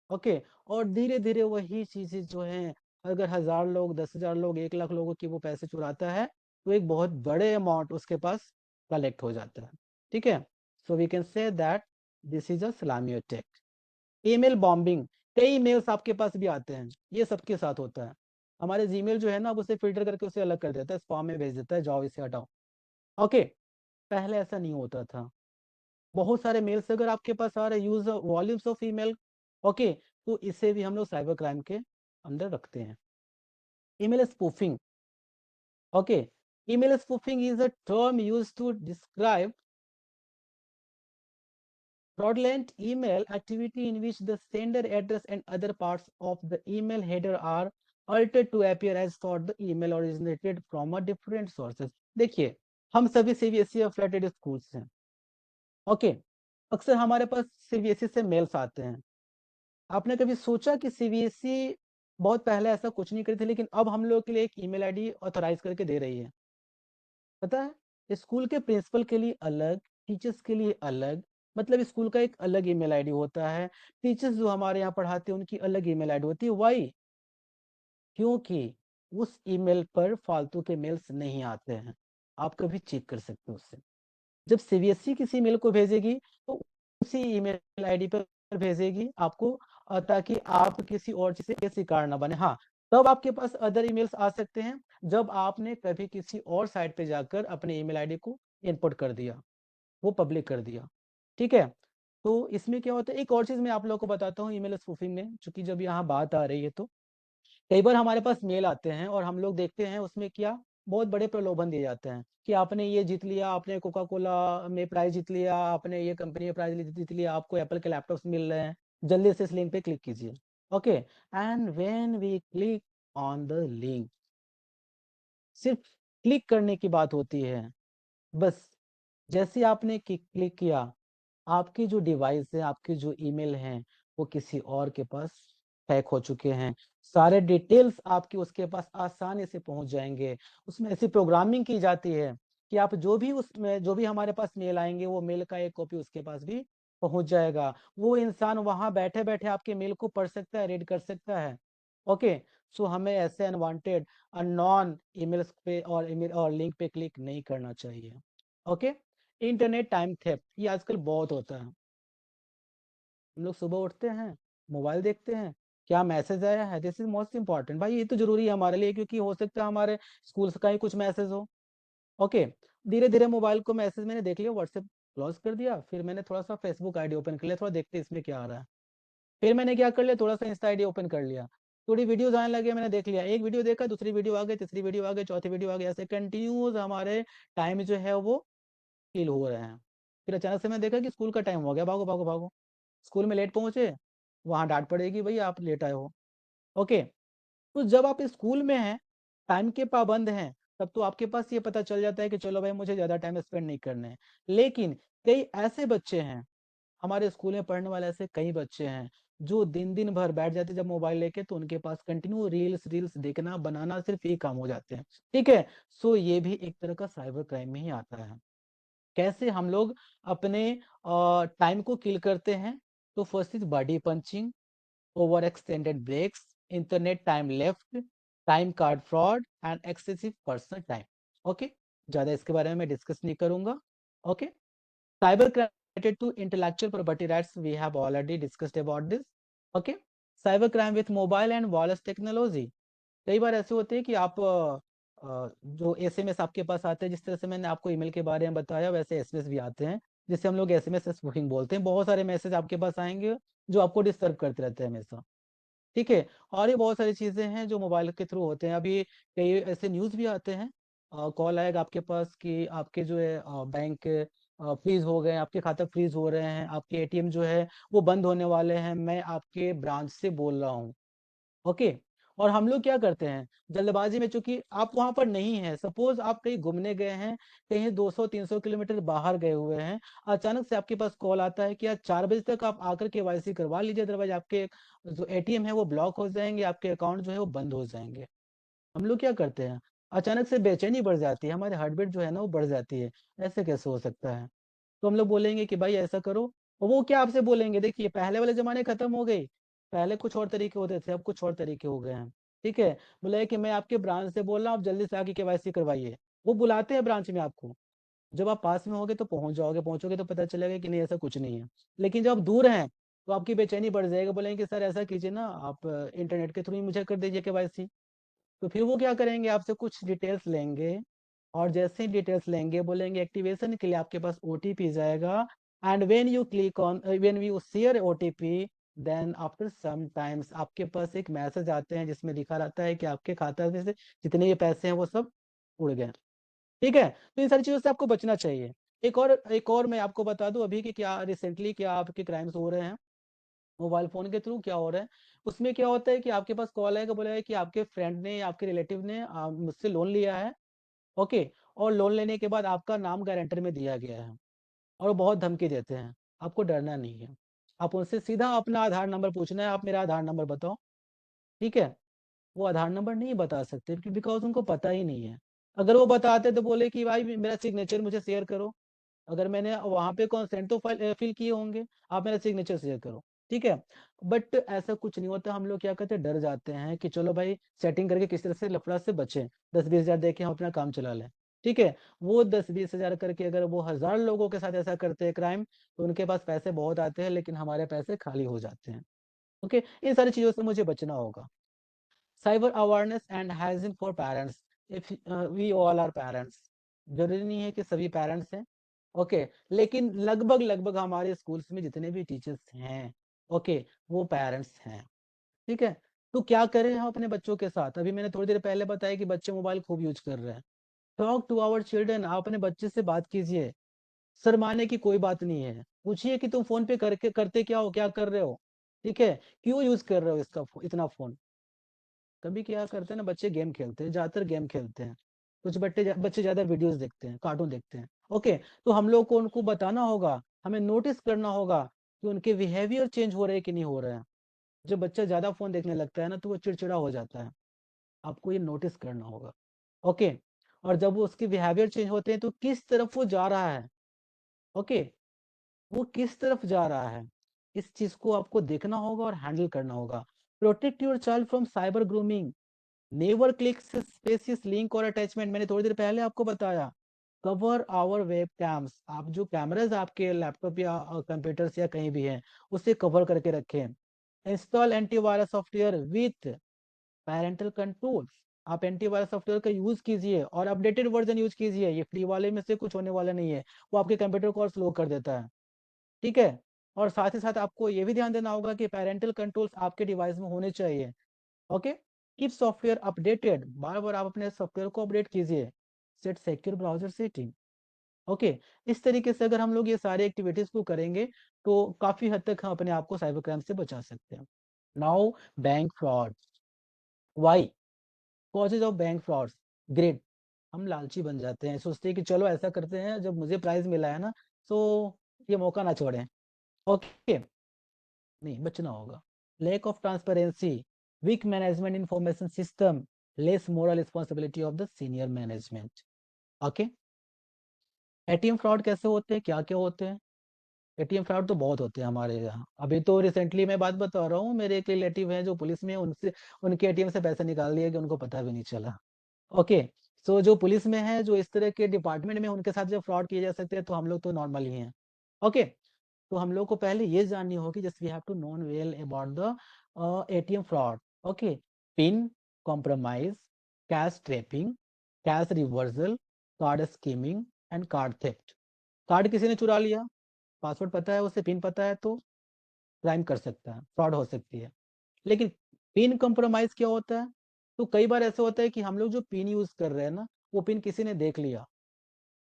ओके, और धीरे धीरे वही चीजें जो हैं, अगर 1000 लोग, 10,000 लोग, 1 लाख लोगों की वो पैसे चुराता है तो एक बहुत बड़े अमाउंट उसके पास कलेक्ट हो जाता है। ठीक है, so we can say that this is a salami attack. Email bombing, कई ईमेल्स आपके पास भी आते हैं, ये सबके साथ होता है। हमारे जीमेल जो है ना, उसे फिल्टर करके उसे अलग कर देता है, स्पैम में भेज देता है, जाओ इसे हटाओ। ओके, पहले ऐसा नहीं होता था। बहुत सारे मेल्स अगर आपके पास आ रहे, use volumes of email, okay, तो इसे भी हम लोग साइबर क्राइम के अंदर रखते हैं। Email spoofing, okay, email spoofing is a term used to describe fraudulent email activity in which the sender address and other parts of the email header are altered to appear as thought the email originated from a different sources। देखिए, हम सभी CBSE affiliated schools हैं। Okay, अक्सर हमारे पास CBSE से mails आते हैं। आपने कभी सोचा कि सीबीएसई बहुत पहले ऐसा कुछ नहीं करी थी, लेकिन अब हम लोग के लिए एक ईमेल आईडी ऑथराइज करके दे रही है। पता है, स्कूल के प्रिंसिपल के लिए अलग, टीचर्स के लिए अलग, मतलब स्कूल का एक अलग ईमेल आईडी होता है। टीचर्स जो हमारे यहाँ पढ़ाते हैं उनकी अलग ईमेल आईडी होती है। वाई? क्योंकि उस ईमेल पर फालतू के मेल्स नहीं आते हैं। आप कभी चेक कर सकते हो उससे। जब सीबीएसई किसी मेल को भेजेगी तो उसी ईमेल आईडी पर भेजेगी आपको, ताकि आप किसी और चीज के शिकार ना बने। हाँ, तब आपके पास अदर ईमेल्स आ सकते हैं जब आपने कभी किसी और साइट पे जाकर अपने ईमेल आईडी को इनपुट कर दिया, वो पब्लिक कर दिया। ठीक है, तो इसमें क्या होता है, एक और चीज मैं आप लोगों को बताता हूँ ईमेल स्पूफिंग में, चूंकि जब यहाँ बात आ रही है तो कई बार हमारे पास मेल आते हैं और हम लोग देखते हैं उसमें क्या बहुत बड़े प्रलोभन दिए जाते हैं कि आपने ये जीत लिया, आपने कोका कोला में प्राइज जीत लिया, आपने ये कंपनी में प्राइज जीत लिया, आपको एप्पल के लैपटॉप्स मिल रहे हैं, जल्दी से इस लिंक पे क्लिक कीजिए। Okay, and when we click on the link, सिर्फ क्लिक करने की बात होती है, बस जैसे आपने क्लिक किया, आपकी जो डिवाइस है, आपके जो ईमेल हैं, वो किसी और के पास हैक हो चुके हैं। सारे डिटेल्स आपके उसके पास आसानी से पहुंच जाएंगे। उसमें ऐसी प्रोग्रामिंग की जाती है कि आप जो भी हमारे पास मेल आएंगे, वो मेल का एक कॉपी उसके पास भी पहुंच जाएगा। वो इंसान वहां बैठे बैठे आपके मेल को पढ़ सकता है, रीड कर सकता है। ओके, सो हमें ऐसे अनवांटेड अननोन ईमेल्स पे और ईमेल और लिंक पे क्लिक नहीं करना चाहिए। ओके, इंटरनेट टाइम थेफ्ट, ये आजकल बहुत होता है। हम लोग सुबह उठते हैं, मोबाइल देखते हैं, क्या मैसेज आया है, दिस इज मोस्ट इंपॉर्टेंट। भाई ये तो जरूरी है हमारे लिए, क्योंकि हो सकता है हमारे स्कूल का ही कुछ मैसेज हो। ओके, धीरे धीरे मोबाइल को मैसेज मैंने देख लिया, व्हाट्सएप क्लोज कर दिया, फिर मैंने थोड़ा सा फेसबुक आईडी ओपन कर लिया, थोड़ा देखते इसमें क्या आ रहा है। फिर मैंने क्या कर लिया, थोड़ा सा इंस्टा आईडी ओपन कर लिया, थोड़ी वीडियोज आने लगे, मैंने देख लिया, एक वीडियो देखा, दूसरी वीडियो आ गई, तीसरी वीडियो आ गई, चौथी वीडियो आ गई, ऐसे कंटिन्यूज हमारे टाइम जो है वो किल हो रहे हैं। फिर अचानक से मैंने देखा कि स्कूल का टाइम हो गया, भागो भागो भागो। स्कूल में लेट पहुंचे, वहां डांट पड़ेगी, भैया आप लेट आए हो। ओके, तो जब आप स्कूल में हैं, टाइम के पाबंद हैं, तब तो आपके पास ये पता चल जाता है कि चलो भाई मुझे ज्यादा टाइम स्पेंड नहीं करना है। लेकिन कई ऐसे बच्चे हैं, हमारे स्कूल में पढ़ने वाले ऐसे कई बच्चे हैं जो दिन दिन भर बैठ जाते हैं जब मोबाइल लेके, तो उनके पास कंटिन्यू रील्स रील्स देखना बनाना सिर्फ ये काम हो जाते हैं। ठीक है, सो ये भी एक तरह का साइबर क्राइम में ही आता है। कैसे हम लोग अपने टाइम को किल करते हैं? तो first is body punching, over extended breaks, internet time left, time card fraud and excessive personal time. Okay, ज्यादा इसके बारे में मैं डिस्कस नहीं करूंगा। Okay, cyber crime related to intellectual property rights, we have already discussed about this. Okay, cyber crime with mobile and wireless technology, कई बार ऐसे होते हैं कि आप जो एसएमएस आपके पास आते हैं, जिस तरह से मैंने आपको ईमेल के बारे में बताया, वैसे एसएमएस भी आते हैं, जिससे हम लोग एसएमएस स्पूफिंग बोलते हैं। बहुत सारे मैसेज आपके पास आएंगे जो आपको डिस्टर्ब करते रहते हैं हमेशा। ठीक है, और ये बहुत सारी चीजें हैं जो मोबाइल के थ्रू होते हैं। अभी कई ऐसे न्यूज भी आते हैं, कॉल आएगा आपके पास कि आपके जो है बैंक फ्रीज हो गए, आपके खाता फ्रीज हो रहे हैं, आपके एटीएम जो है वो बंद होने वाले हैं, मैं आपके ब्रांच से बोल रहा हूँ। ओके, और हम लोग क्या करते हैं जल्दबाजी में, चूंकि आप वहां पर नहीं है, सपोज आप कहीं घूमने गए हैं, कहीं 200-300 किलोमीटर बाहर गए हुए हैं, अचानक से आपके पास कॉल आता है कि आज 4 बजे तक आप आकर केवाईसी करवा लीजिए, अदरवाइज आपके जो एटीएम है वो ब्लॉक हो जाएंगे, आपके अकाउंट जो है वो बंद हो जाएंगे। हम लोग क्या करते हैं, अचानक से बेचैनी बढ़ जाती है, हमारी हार्ट बीट जो है ना वो बढ़ जाती है, ऐसे कैसे हो सकता है? तो हम लोग बोलेंगे कि भाई ऐसा करो, और वो क्या आपसे बोलेंगे, देखिए पहले वाले जमाने खत्म हो गई, पहले कुछ और तरीके होते थे, अब कुछ और तरीके हो गए हैं। ठीक है, बोले कि मैं आपके ब्रांच से बोल रहा हूँ, आप जल्दी से आके केवाईसी करवाइए। वो बुलाते हैं ब्रांच में आपको, जब आप पास में होगे तो पहुंच जाओगे, पहुंचोगे तो पता चलेगा कि नहीं ऐसा कुछ नहीं है। लेकिन जब आप दूर हैं तो आपकी बेचैनी बढ़ जाएगी, बोलेंगे कि सर ऐसा कीजिए ना, आप इंटरनेट के थ्रू ही मुझे कर दीजिए केवाईसी। तो फिर वो क्या करेंगे, आपसे कुछ डिटेल्स लेंगे, और जैसे ही डिटेल्स लेंगे बोलेंगे एक्टिवेशन के लिए आपके पास ओटीपी जाएगा, and when you click on, when you share OTP, then after some times आपके पास एक मैसेज आते हैं जिसमें लिखा रहता है कि आपके खाता में से जितने भी पैसे हैं वो सब उड़ गए। ठीक है, तो इन सारी चीजों से आपको बचना चाहिए। एक और मैं आपको बता दूं अभी कि क्या रिसेंटली क्या आपके क्राइम्स हो रहे हैं मोबाइल फोन के थ्रू, क्या हो रहा है। उसमें क्या होता है कि आपके पास कॉल आएगा, बोला है कि आपके फ्रेंड ने, आपके रिलेटिव ने मुझसे लोन लिया है। ओके, और लोन लेने के बाद आपका नाम गारंटर में दिया गया है, और वो बहुत धमकी देते हैं। आपको डरना नहीं है, आप उनसे सीधा अपना आधार नंबर पूछना है, आप मेरा आधार नंबर बताओ। ठीक है, वो आधार नंबर नहीं बता सकते बिकॉज उनको पता ही नहीं है। अगर वो बताते तो बोले कि भाई मेरा सिग्नेचर मुझे शेयर करो, अगर मैंने वहां पे कंसेंट तो फिल किए होंगे, आप मेरा सिग्नेचर शेयर करो। ठीक है, बट ऐसा कुछ नहीं होता। हम लोग क्या करते हैं, डर जाते हैं कि चलो भाई सेटिंग करके किस तरह से लफड़ा से बचें, 10-20 हजार देके हम अपना काम चला लें। ठीक है, वो 10-20 हजार करके अगर वो 1000 लोगों के साथ ऐसा करते हैं क्राइम, तो उनके पास पैसे बहुत आते हैं लेकिन हमारे पैसे खाली हो जाते हैं। ओके, इन सारी चीजों से मुझे बचना होगा। Cyber awareness and hygiene for parents, if we all are parents, जरूरी नहीं है कि सभी पेरेंट्स हैं। ओके, लेकिन लगभग लगभग हमारे स्कूल्स में जितने भी टीचर्स हैं, ओके, वो पेरेंट्स हैं। ठीक है, तो क्या करें हम अपने बच्चों के साथ? अभी मैंने थोड़ी देर पहले बताया कि बच्चे मोबाइल खूब यूज कर रहे हैं। टॉक टू आवर चिल्ड्रन, आप अपने बच्चे से बात कीजिए, शर्माने की कोई बात नहीं है। पूछिए कि तुम फोन पे करके करते क्या हो, क्या कर रहे हो? ठीक है, क्यों यूज कर रहे हो इसका इतना फोन? कभी क्या करते हैं ना, बच्चे गेम खेलते हैं, ज्यादातर गेम खेलते हैं, कुछ बच्चे ज्यादा वीडियोस देखते हैं, कार्टून देखते हैं। ओके, तो हम लोग को उनको बताना होगा, हमें नोटिस करना होगा कि उनके बिहेवियर चेंज हो रहे हैं कि नहीं हो रहे हैं। जब बच्चा ज्यादा फोन देखने लगता है ना तो वो चिड़चिड़ा हो जाता है, आपको ये नोटिस करना होगा। ओके, और जब वो उसके बिहेवियर चेंज होते हैं तो किस तरफ वो जा रहा है, ओके, वो किस तरफ जा रहा है, इस चीज को आपको देखना होगा और हैंडल करना होगा। Protect your child from cyber grooming, never click spacious link और अटैचमेंट, मैंने थोड़ी देर पहले आपको बताया। कवर आवर वेब कैम्स, आप जो कैमराज आपके लैपटॉप या कंप्यूटर या कहीं भी हैं उसे कवर करके रखें। Install antivirus software with parental controls, आप एंटीवायरस सॉफ्टवेयर का यूज कीजिए और अपडेटेड वर्जन यूज कीजिए, ये फ्री वाले में से कुछ होने वाला नहीं है, वो आपके कंप्यूटर को और स्लो कर देता है। ठीक है, और साथ ही साथ आपको ये भी ध्यान देना होगा कि पैरेंटल कंट्रोल्स आपके डिवाइस में होने चाहिए। ओके, कीप सॉफ्टवेयर अपडेटेड, बार बार आप अपने सॉफ्टवेयर को अपडेट कीजिए। Set secure browser setting. Okay, इस तरीके से अगर हम लोग ये सारी एक्टिविटीज को करेंगे तो काफी हद तक हम अपने आप को साइबर क्राइम से बचा सकते हैं। Now bank fraud, why causes of bank frauds, greed, हम लालची बन जाते हैं, सोचते हैं कि चलो ऐसा करते हैं, जब मुझे प्राइज मिला है ना तो ये मौका ना छोड़ें। ओके, नहीं, बचना होगा। lack of transparency, weak management information system, less moral responsibility of the senior management. Okay? ATM fraud कैसे होते हैं, क्या क्या होते हैं? एटीएम फ्रॉड तो बहुत होते हैं हमारे यहाँ। अभी तो रिसेंटली मैं बात बता रहा हूँ, मेरे एक रिलेटिव हैं जो पुलिस में, उनसे उनके एटीएम से पैसे निकाल लिए कि उनको पता भी नहीं चला। ओके, सो जो पुलिस में है, जो इस तरह के डिपार्टमेंट में, उनके साथ जो फ्रॉड किए जा सकते हैं, तो हम लोग तो नॉर्मल ही हैं। ओके, तो हम लोग को पहले ये जाननी होगी, just we have to known well about the ATM fraud. Okay, pin compromise, cash trapping, cash reversal, card skimming and card theft. Card किसी ने चुरा लिया, पासवर्ड पता है, उसे पिन पता है, तो क्राइम कर सकता है, फ्रॉड हो सकती है। लेकिन पिन कॉम्प्रोमाइज क्या होता है? तो कई बार ऐसा होता है कि हम लोग जो पिन यूज कर रहे हैं ना, वो पिन किसी ने देख लिया।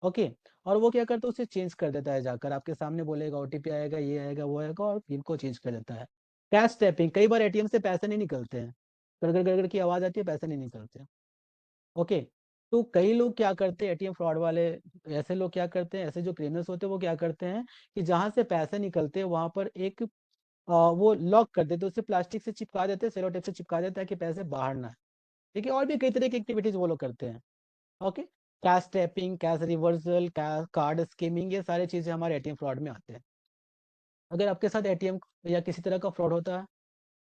ओके, और वो क्या करता है, उसे चेंज कर देता है, जाकर आपके सामने बोलेगा ओटीपी आएगा, ये आएगा, वो आएगा, और पिन को चेंज कर देता है। कैश टैपिंग, कई बार एटीएम से पैसे नहीं निकलते हैं, गड़गड़ गड़गड़ की आवाज आती है, पैसे नहीं निकलते। ओके, तो कई लोग क्या करते हैं, एटीएम फ्रॉड वाले, ऐसे लोग क्या करते हैं, ऐसे जो क्रिमिनल्स होते हैं, वो क्या करते हैं कि जहां से पैसे निकलते हैं वहां पर एक वो लॉक कर देते, उसे प्लास्टिक से चिपका देते, सेलो टेप से चिपका देते हैं कि पैसे बाहर ना आए। ठीक है, और भी कई तरह की एक्टिविटीज वो लोग करते हैं। Okay, cash tapping, cash reversal, card skimming, ये सारी चीजें हमारे एटीएम फ्रॉड में आते हैं। अगर आपके साथ एटीएम या किसी तरह का फ्रॉड होता है,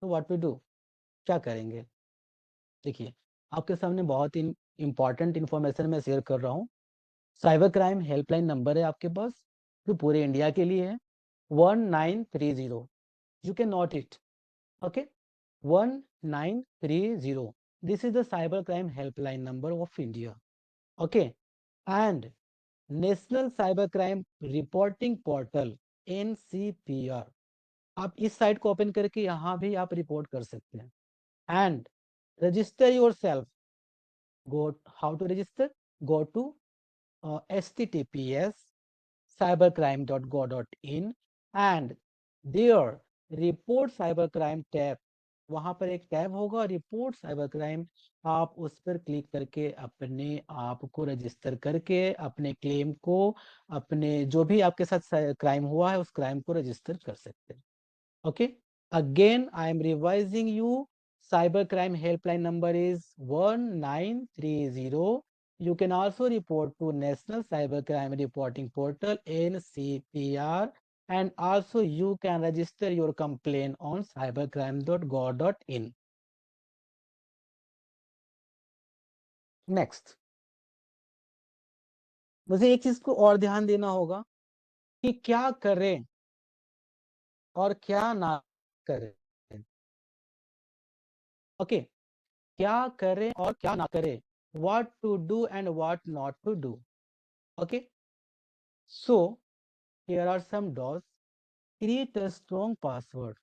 तो व्हाट वी डू, क्या करेंगे? देखिए, आपके सामने बहुत ही इंपॉर्टेंट इंफॉर्मेशन मैं शेयर कर रहा हूँ। साइबर क्राइम हेल्पलाइन नंबर है आपके पास, जो पूरे इंडिया के लिए है, 1930। You can note it. Okay, 1930, this is the cyber crime helpline number of India. Okay, and National Cyber Crime Reporting Portal, NCPR, आप इस साइट को ओपन करके यहाँ भी आप रिपोर्ट कर सकते हैं। And register your self, go, how to register, go to https cybercrime.go.in and there report cybercrime tab, वहां पर एक टैब होगा, रिपोर्ट साइबर क्राइम, आप उस पर क्लिक करके अपने आप को रजिस्टर करके अपने क्लेम को, अपने जो भी आपके साथ क्राइम हुआ है, उस क्राइम को रजिस्टर कर सकते हैं। Okay, again I am revising you, cyber crime helpline number is 1930. You can also report to National Cyber Crime Reporting Portal, NCPR, and also you can register your complaint on cybercrime.go.in. Next, मुझे एक चीज को और ध्यान देना होगा कि क्या करें और क्या ना करें। ओके, क्या करें और क्या ना करें, what to do and what not to do. Okay, so here are some do's. Create a strong password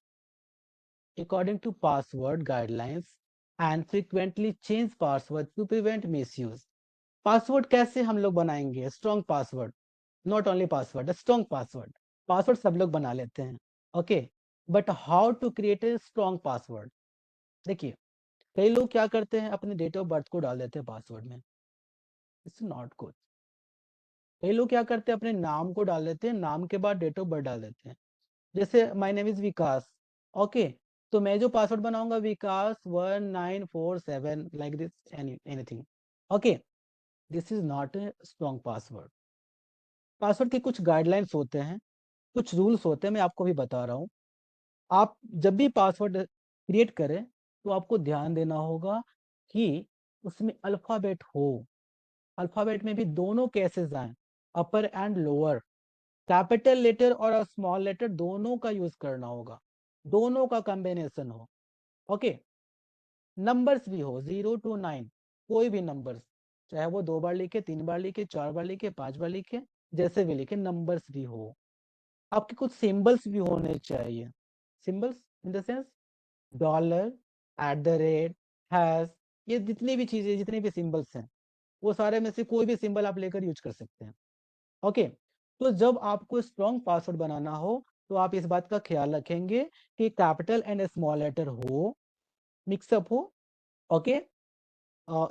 according to password guidelines and frequently change password to prevent misuse. Password कैसे हम लोग बनाएंगे? Strong password, not only password, strong password. Password सब लोग बना लेते हैं, okay, but how to create a strong password? देखिए, कई लोग क्या करते हैं, अपने डेट ऑफ बर्थ को डाल देते हैं पासवर्ड में, इट्स नॉट गुड। कई लोग क्या करते हैं, अपने नाम को डाल देते हैं, नाम के बाद डेट ऑफ बर्थ डाल देते हैं। जैसे my name is Vikas, okay, तो मैं जो पासवर्ड बनाऊंगा विकास 1947 like this, anything. Okay, this is not a strong password. Password के कुछ गाइडलाइंस होते हैं, कुछ रूल्स होते हैं, मैं आपको भी बता रहा हूँ। आप जब भी पासवर्ड क्रिएट करें, तो आपको ध्यान देना होगा कि उसमें अल्फाबेट हो, अल्फाबेट में भी दोनों केसेस आए, अपर एंड लोअर, कैपिटल लेटर और स्मॉल लेटर दोनों का यूज करना होगा, दोनों का कॉम्बिनेशन हो। ओके, नंबर्स भी हो 0 to 9, कोई भी नंबर्स, चाहे वो 2 बार लिखे, 3 बार लिखे, 4 बार लिखे, 5 बार लिखे, जैसे भी लिखे, नंबर्स भी हो। आपके कुछ सिंबल्स भी होने चाहिए, symbols in the sense dollar, at the rate, hash, ये जितनी भी चीजें, जितने भी सिंबल्स हैं, वो सारे में से कोई भी सिंबल आप लेकर यूज कर सकते हैं। ओके, तो जब आपको स्ट्रॉन्ग पासवर्ड बनाना हो, तो आप इस बात का ख्याल रखेंगे कि कैपिटल एंड स्मॉल लेटर हो, मिक्सअप हो। ओके,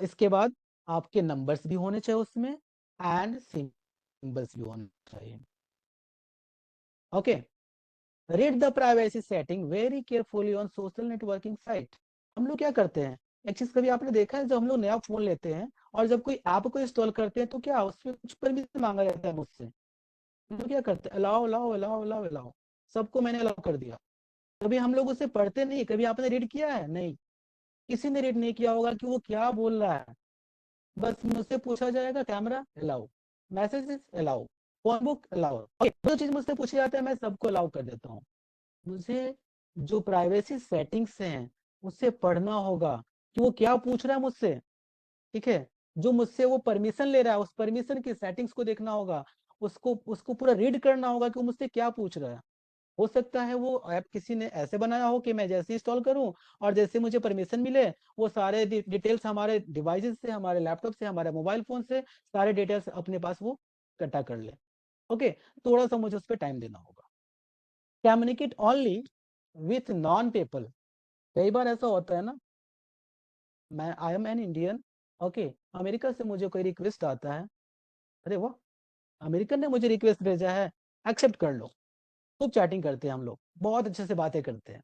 इसके बाद आपके नंबर्स भी होने चाहिए उसमें, एंड सिंबल्स भी होने चाहिए। Okay, read the privacy setting very carefully on social networking site. हम लोग क्या करते हैं, एक चीज कभी आपने देखा है, जब हम लोग नया फोन लेते हैं और जब कोई ऐप को इंस्टॉल करते हैं तो क्या उसमें कुछ परमिशन मांगा जाता है मुझसे, तो क्या करते हैं, allow allow allow allow allow, सबको मैंने अलाउ कर दिया। कभी हम लोग उसे पढ़ते नहीं, कभी आपने रीड किया है? नहीं, किसी ने रीड नहीं किया होगा कि वो क्या बोल रहा है। बस मुझसे पूछा जाएगा camera allow, messages allow, phone book allow, जो चीज मुझसे पूछी जाता है मैं सबको अलाउ कर देता हूँ। मुझे जो प्राइवेसी सेटिंग्स हैं उससे पढ़ना होगा कि वो क्या पूछ रहा है मुझसे, ठीक है। जो मुझसे वो परमिशन ले रहा है उस परमिशन की सेटिंग्स को देखना होगा, उसको उसको पूरा रीड करना होगा कि वो मुझसे क्या पूछ रहा है। हो सकता है वो ऐप किसी ने ऐसे बनाया हो कि मैं जैसे इंस्टॉल करूं और जैसे मुझे परमिशन मिले वो सारे डिटेल्स हमारे डिवाइसेस से, हमारे लैपटॉप से, हमारे मोबाइल फोन से सारे डिटेल्स अपने पास वो इकट्ठा कर ले। ओके, थोड़ा सा मुझे उस पर टाइम देना होगा। Communicate only with non people. कई बार ऐसा होता है ना, मैं I am an Indian, okay, America से मुझे कोई रिक्वेस्ट आता है, अरे वाह, अमेरिकन ने मुझे रिक्वेस्ट भेजा है, एक्सेप्ट कर लो। खूब चैटिंग करते हैं हम लोग, बहुत अच्छे से बातें करते हैं,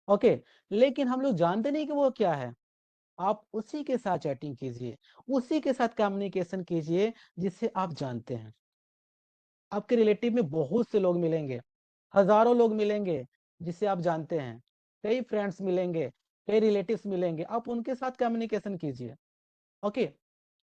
ओके। लेकिन हम लोग जानते नहीं कि वो क्या है। आप उसी के साथ चैटिंग कीजिए, उसी के साथ कम्युनिकेशन कीजिए जिसे आप जानते हैं। आपके रिलेटिव में बहुत से लोग मिलेंगे, हजारों लोग मिलेंगे जिसे आप जानते हैं, कई फ्रेंड्स मिलेंगे, कई रिलेटिव्स मिलेंगे, आप उनके साथ कम्युनिकेशन कीजिए, okay.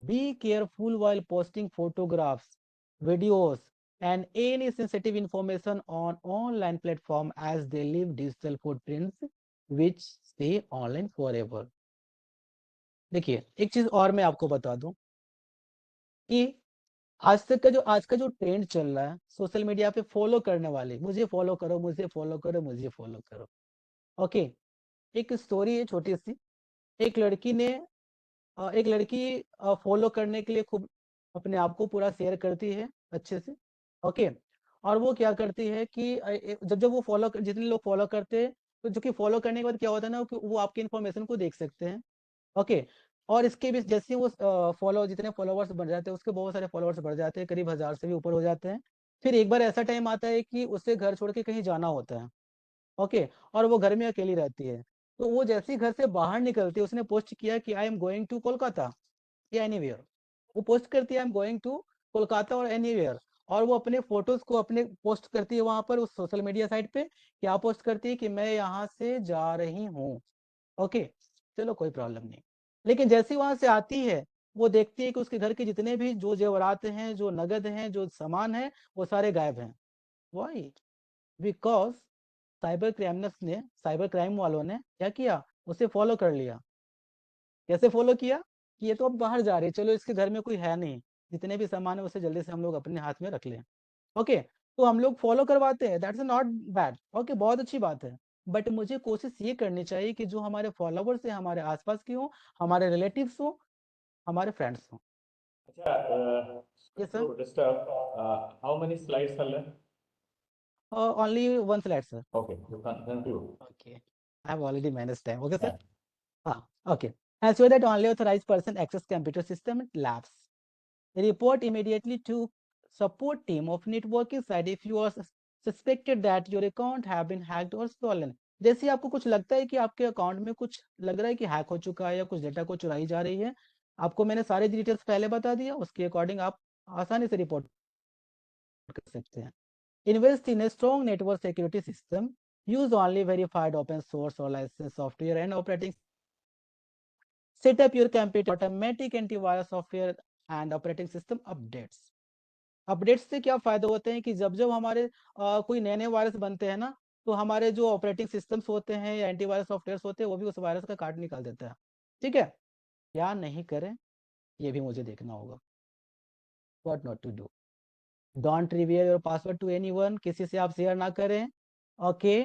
Be careful while posting photographs, videos, and any sensitive information on online platform as they leave digital footprints which stay online forever। देखिए एक चीज और मैं आपको बता दूं कि आज का जो ट्रेंड चल रहा है सोशल मीडिया पे, फॉलो करने वाले, मुझे फॉलो करो, मुझे फॉलो करो, मुझे फॉलो करो, ओके। एक स्टोरी है छोटी सी। एक लड़की ने एक लड़की फॉलो करने के लिए खूब अपने आप को पूरा शेयर करती है अच्छे से, ओके। और वो क्या करती है कि जब जब वो फॉलो, जितने लोग फॉलो करते हैं तो जो कि फॉलो करने के बाद क्या होता है ना कि वो आपकी इन्फॉर्मेशन को देख सकते हैं, ओके। और इसके भी जैसे ही वो फॉलो, जितने फॉलोवर्स बढ़ जाते हैं उसके बहुत सारे फॉलोवर्स बढ़ जाते हैं, करीब 1000 से भी ऊपर हो जाते हैं। फिर एक बार ऐसा टाइम आता है कि उसे घर छोड़ के कहीं जाना होता है, ओके। और वो घर में अकेली रहती है, तो वो जैसे ही घर से बाहर निकलती है उसने पोस्ट किया कि I am going to Kolkata या एनीवेयर। वो पोस्ट करती है I am going to Kolkata और एनीवेयर, और वो अपने फोटोज को अपने पोस्ट करती है वहां पर उस सोशल मीडिया साइट पे। क्या पोस्ट करती है कि मैं यहाँ से जा रही हूँ, ओके। चलो कोई प्रॉब्लम नहीं। लेकिन जैसे ही वहां से आती है वो देखती है कि उसके घर के जितने भी जो जेवरात हैं, जो नगद हैं, जो सामान है, वो सारे गायब हैं। वाई? बिकॉज साइबर क्राइम वालों ने क्या किया, उसे फॉलो कर लिया। कैसे फॉलो किया कि ये तो अब बाहर जा रही है, चलो इसके घर में कोई है नहीं, जितने भी सामान है उसे जल्दी से हम लोग अपने हाथ में रख लें, ओके। तो हम लोग फॉलो करवाते हैं, दैट्स नॉट बैड, ओके, बहुत अच्छी बात है। बट मुझे कोशिश ये करनी चाहिए कि जो हमारे फॉलोवर्स हैं हमारे आसपास के हों, हमारे रिलेटिव्स हों, हमारे फ्रेंड्स हों। Sorry Yes, sir. to disturb. How many slides are left? Only one slide, sir. Okay, you can conclude. Okay. I have already managed time. Okay, sir. Yeah. Okay. Ensure that only authorized person access computer system at labs. Report immediately to support team of networking side if you are suspected that your account have been hacked or stolen। जैसे आपको कुछ लगता है कि आपके account में कुछ लग रहा है कि हैक हो चुका है या कुछ डेटा को चुराई जा रही है, आपको मैंने सारे डिटेल्स पहले बता दिया, उसके अकॉर्डिंग आप आसानी से रिपोर्ट कर सकते हैं। Invest in a strong network security system. Use only verified open source or licensed software and operating. Set up your computer automatic antivirus software and operating system updates. Updates से क्या फायदा होते हैं कि जब जब हमारे कोई नए नए वायरस बनते हैं ना, तो हमारे जो ऑपरेटिंग सिस्टम्स होते हैं या एंटीवायरस सॉफ्टवेयर होते हैं वो भी उस वायरस का काट निकाल देता है, ठीक है। क्या नहीं करें ये भी मुझे देखना होगा। What not to do, don't reveal your password to anyone, किसी से आप शेयर ना करें, ओके।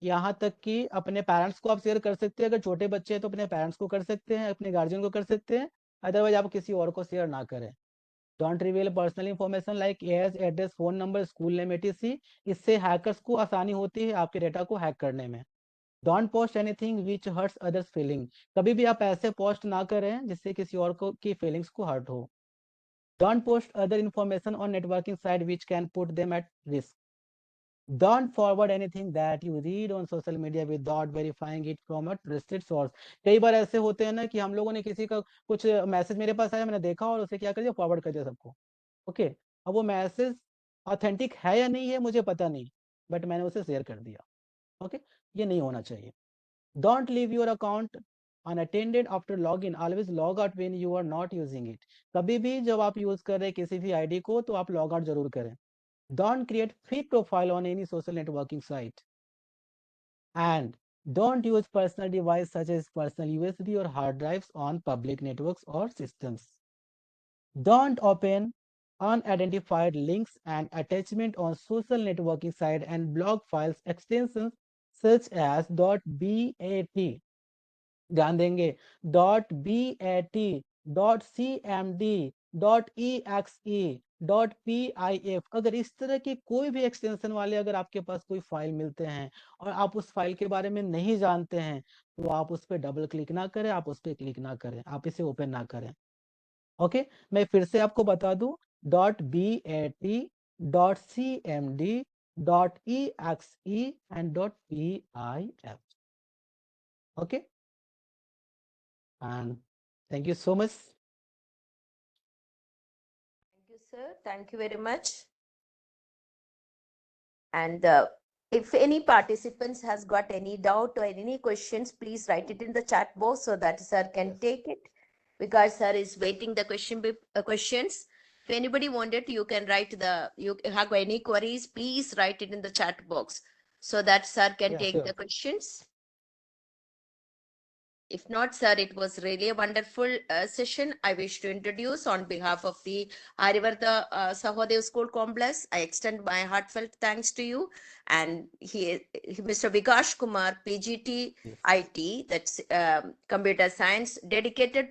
यहाँ तक कि अपने पेरेंट्स को आप शेयर कर सकते हैं, अगर छोटे बच्चे हैं तो अपने पेरेंट्स को कर सकते हैं, अपने गार्जियन को कर सकते हैं, अदरवाइज आप किसी और को शेयर ना करें। Don't reveal personal information like age, address, phone number, school name, etc। इससे हैकर्स को आसानी होती है आपके डेटा को हैक करने में। Don't post anything which hurts others feeling, कभी भी आप ऐसे पोस्ट ना करें जिससे किसी और को की फीलिंग्स को हर्ट हो। Don't post other information on networking site which can put them at risk. Don't forward anything that you read on social media without verifying it from a trusted source. कई बार ऐसे होते हैं ना कि हम लोगों ने किसी का कुछ मैसेज मेरे पास आया, मैंने देखा और उसे क्या कर दिया, फॉरवर्ड कर दिया सबको। ओके, अब वो मैसेज ऑथेंटिक है या नहीं है मुझे पता नहीं, बट मैंने उसे शेयर कर दिया। ओके, ये नहीं होना चाहिए। Don't leave your account unattended after login. Always log out when you are not using it. कभी भी जब आप यूज कर रहे हैं किसी भी आईडी को तो आप लॉग आउट जरूर करें। Don't create fake profile on any social networking site. And don't use personal device such as personal USB or hard drives on public networks or systems. Don't open unidentified links and attachment on social networking site and blog files extensions such as .bat, ध्यान देंगे, .bat, .cmd, .exe, .pif। अगर इस तरह के कोई भी extension वाले अगर आपके पास कोई फाइल मिलते हैं और आप उस फाइल के बारे में नहीं जानते हैं तो आप उस पर डबल क्लिक ना करें, आप उस पर क्लिक ना करें, आप इसे ओपन ना करें। ओके, मैं फिर से आपको बता दूं, .bat, .cmd, .exe and .pif। okay, and thank you so much. Thank you, sir. Thank you very much. And if any participants has got any doubt or any questions, please write it in the chat box so that sir can take it. Because sir is waiting the questions. If anybody wanted, you can write you have any queries, please write it in the chat box so that sir can Yeah, take sure. the questions. If not, sir, it was really a wonderful session. I wish to introduce on behalf of the Aryavarta Sahodaya School Complex. I extend my heartfelt thanks to you. And Mr. Vikash Kumar, PGT Yes. IT, that's computer science, dedicated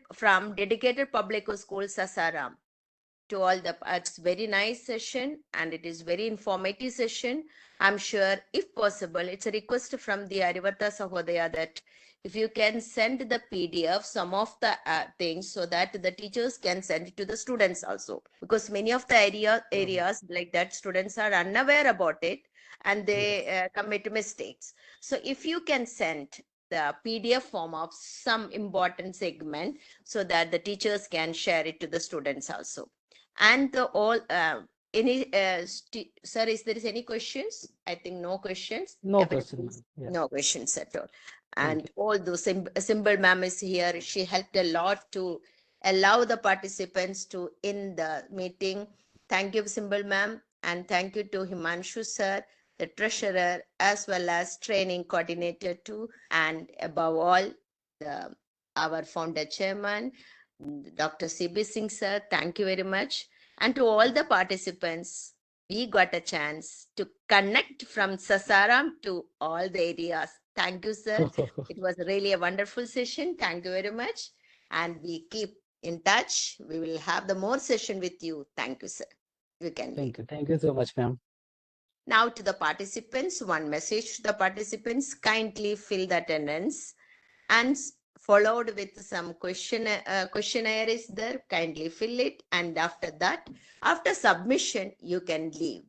public school Sasaram. To all the, it's very nice session and it is very informative session. I'm sure if possible, it's a request from the Aryavarta Sahodaya that if you can send the PDF, some of the things so that the teachers can send it to the students also. Because many of the areas like that, students are unaware about it and they commit mistakes. So if you can send the PDF form of some important segment so that the teachers can share it to the students also. And sir, is there any questions? I think no questions. No Everybody- question. Yeah. No questions at all. Thank And all those Symbol ma'am is here. She helped a lot to allow the participants to in the meeting. Thank you, Symbol ma'am. And thank you to Himanshu sir, the treasurer, as well as training coordinator too. And above all, our founder chairman, Dr. C.B. Singh sir, thank you very much. And to all the participants, we got a chance to connect from Sasaram to all the areas. Thank you, sir. It was really a wonderful session. Thank you very much. And we keep in touch. We will have the more session with you. Thank you, sir. You can leave. Thank you. Thank you so much, ma'am. Now to the participants, one message to the participants, kindly fill the attendance and followed with some questionnaire is there, kindly fill it. And after that, after submission, you can leave.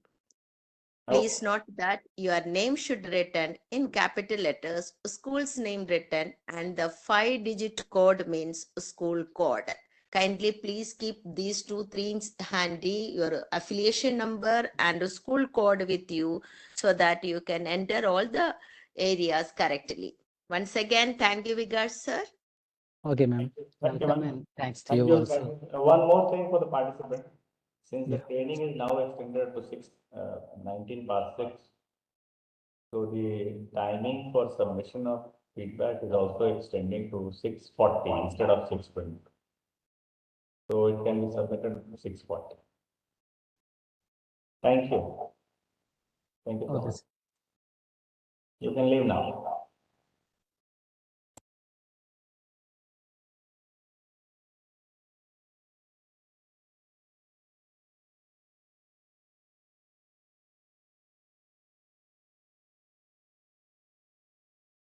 Please note that your name should written in capital letters, school's name written, and the 5-digit code means school code. Kindly please keep these 2 things handy, your affiliation number and school code with you so that you can enter all the areas correctly. Once again, thank you, Vikas sir. Okay, ma'am. Thank you, Welcome ma'am. and thanks to Thank you you. also. One more thing for the participant. Since the Yeah. training is now extended to 19 past 6, so the timing for submission of feedback is also extending to 6:40 instead of 6:20. So it can be submitted to 6:40. Thank you. Thank you so Okay. much. You can leave now.